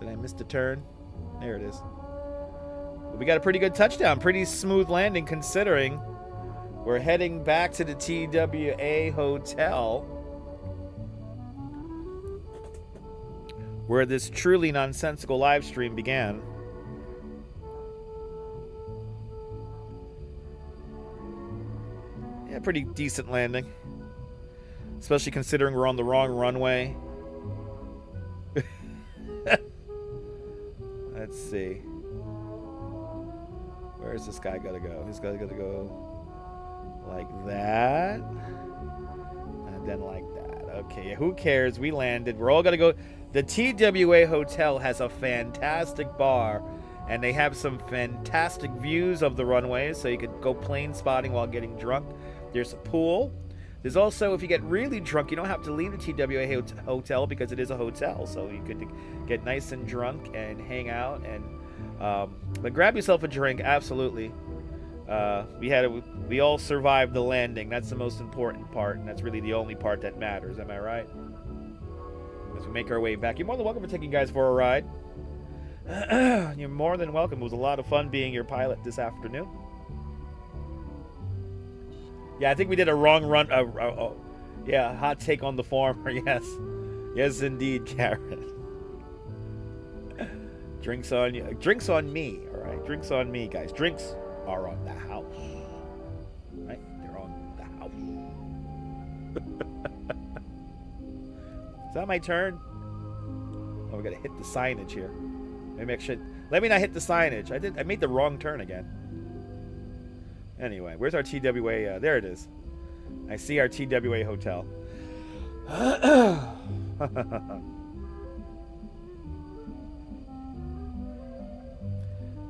Did I miss the turn? There it is. We got a pretty good touchdown. Pretty smooth landing considering we're heading back to the TWA Hotel, where this truly nonsensical live stream began. Yeah, pretty decent landing. Especially considering we're on the wrong runway. Let's see. Where's this guy gotta go? He's gotta go like that. And then like that. Okay, who cares? We landed. We're all gonna go. The TWA Hotel has a fantastic bar. And they have some fantastic views of the runways. So you could go plane spotting while getting drunk. There's a pool. There's also, if you get really drunk, you don't have to leave the TWA Hotel because it is a hotel. So you could get nice and drunk and hang out. And but grab yourself a drink, absolutely. We all survived the landing. That's the most important part, and that's really the only part that matters. Am I right? As we make our way back, you're more than welcome for taking you guys for a ride. You're more than welcome. It was a lot of fun being your pilot this afternoon. Yeah, I think we did a wrong run. Yeah, hot take on the former. Yes. Yes, indeed, Karen. Drinks on you. Drinks on me. All right. Drinks on me, guys. Drinks are on the house. Right? They're on the house. Is that my turn? Oh, we got to hit the signage here. Maybe I should. Let me not hit the signage. I made the wrong turn again. Anyway, where's our TWA? There it is. I see our TWA hotel.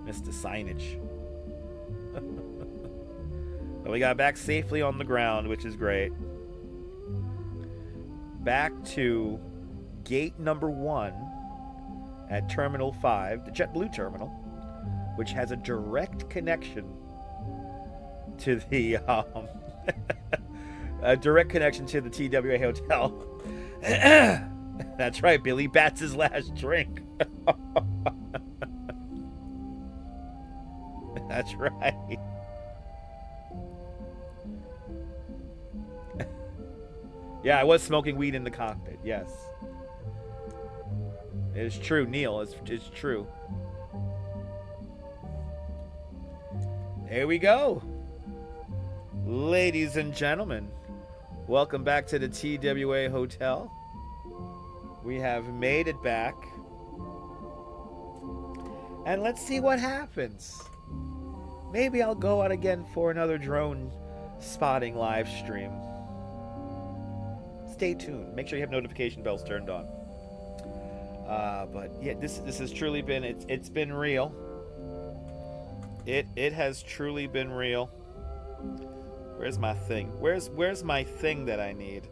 Missed the signage. But we got back safely on the ground, which is great. Back to gate number 1 at Terminal 5, the JetBlue terminal, which has a direct connection to the a direct connection to the TWA hotel. That's right, Billy Bats his last drink. That's right. Yeah, I was smoking weed in the cockpit. Yes, it's true, Neil. It's true. There we go. Ladies and gentlemen, welcome back to the TWA Hotel. We have made it back. And let's see what happens. Maybe I'll go out again for another drone spotting live stream. stay tuned. Make sure you have notification bells turned on. But yeah, this has truly been it's been real. It has truly been real. Where's my thing? Where's my thing that I need?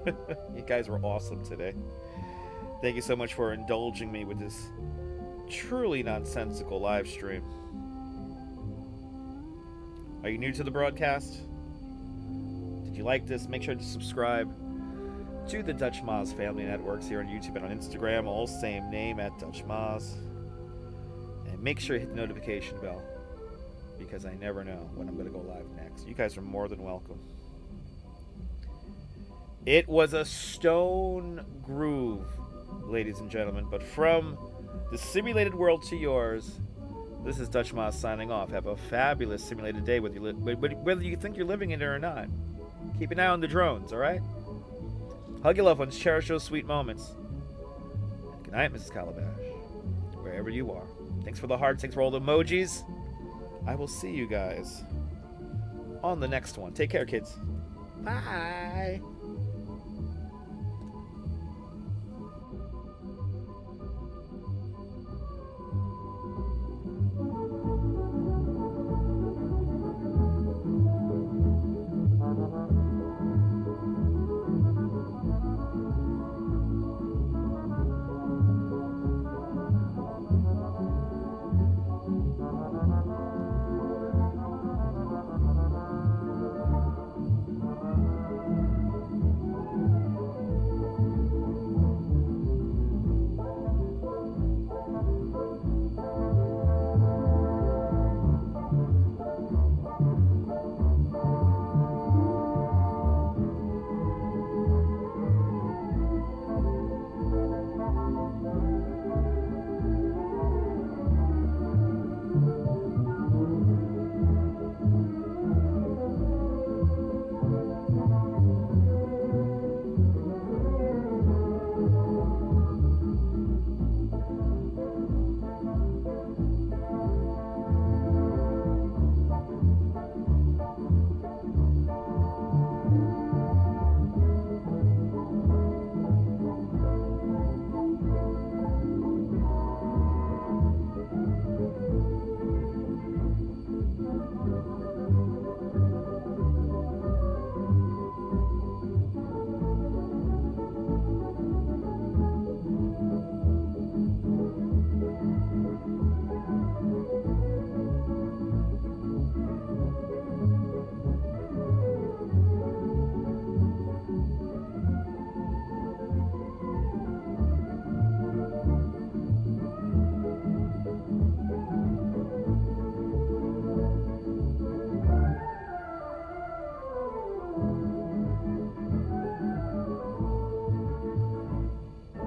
You guys were awesome today. Thank you so much for indulging me with this truly nonsensical live stream. Are you new to the broadcast? Did you like this? Make sure to subscribe to the Dutch Moz Family Networks here on YouTube and on Instagram, all same name at Dutch Moz. And make sure you hit the notification bell, because I never know when I'm going to go live next. You guys are more than welcome. It was a stone groove, ladies and gentlemen, but from the simulated world to yours, this is Dutch Moz signing off. Have a fabulous simulated day, whether you think you're living in it or not. Keep an eye on the drones, all right? Hug your loved ones, cherish those sweet moments. Good night, Mrs. Calabash, wherever you are. Thanks for the hearts, thanks for all the emojis. I will see you guys on the next one. Take care, kids. Bye.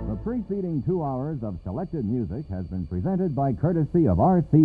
The preceding 2 hours of selected music has been presented by courtesy of RCA.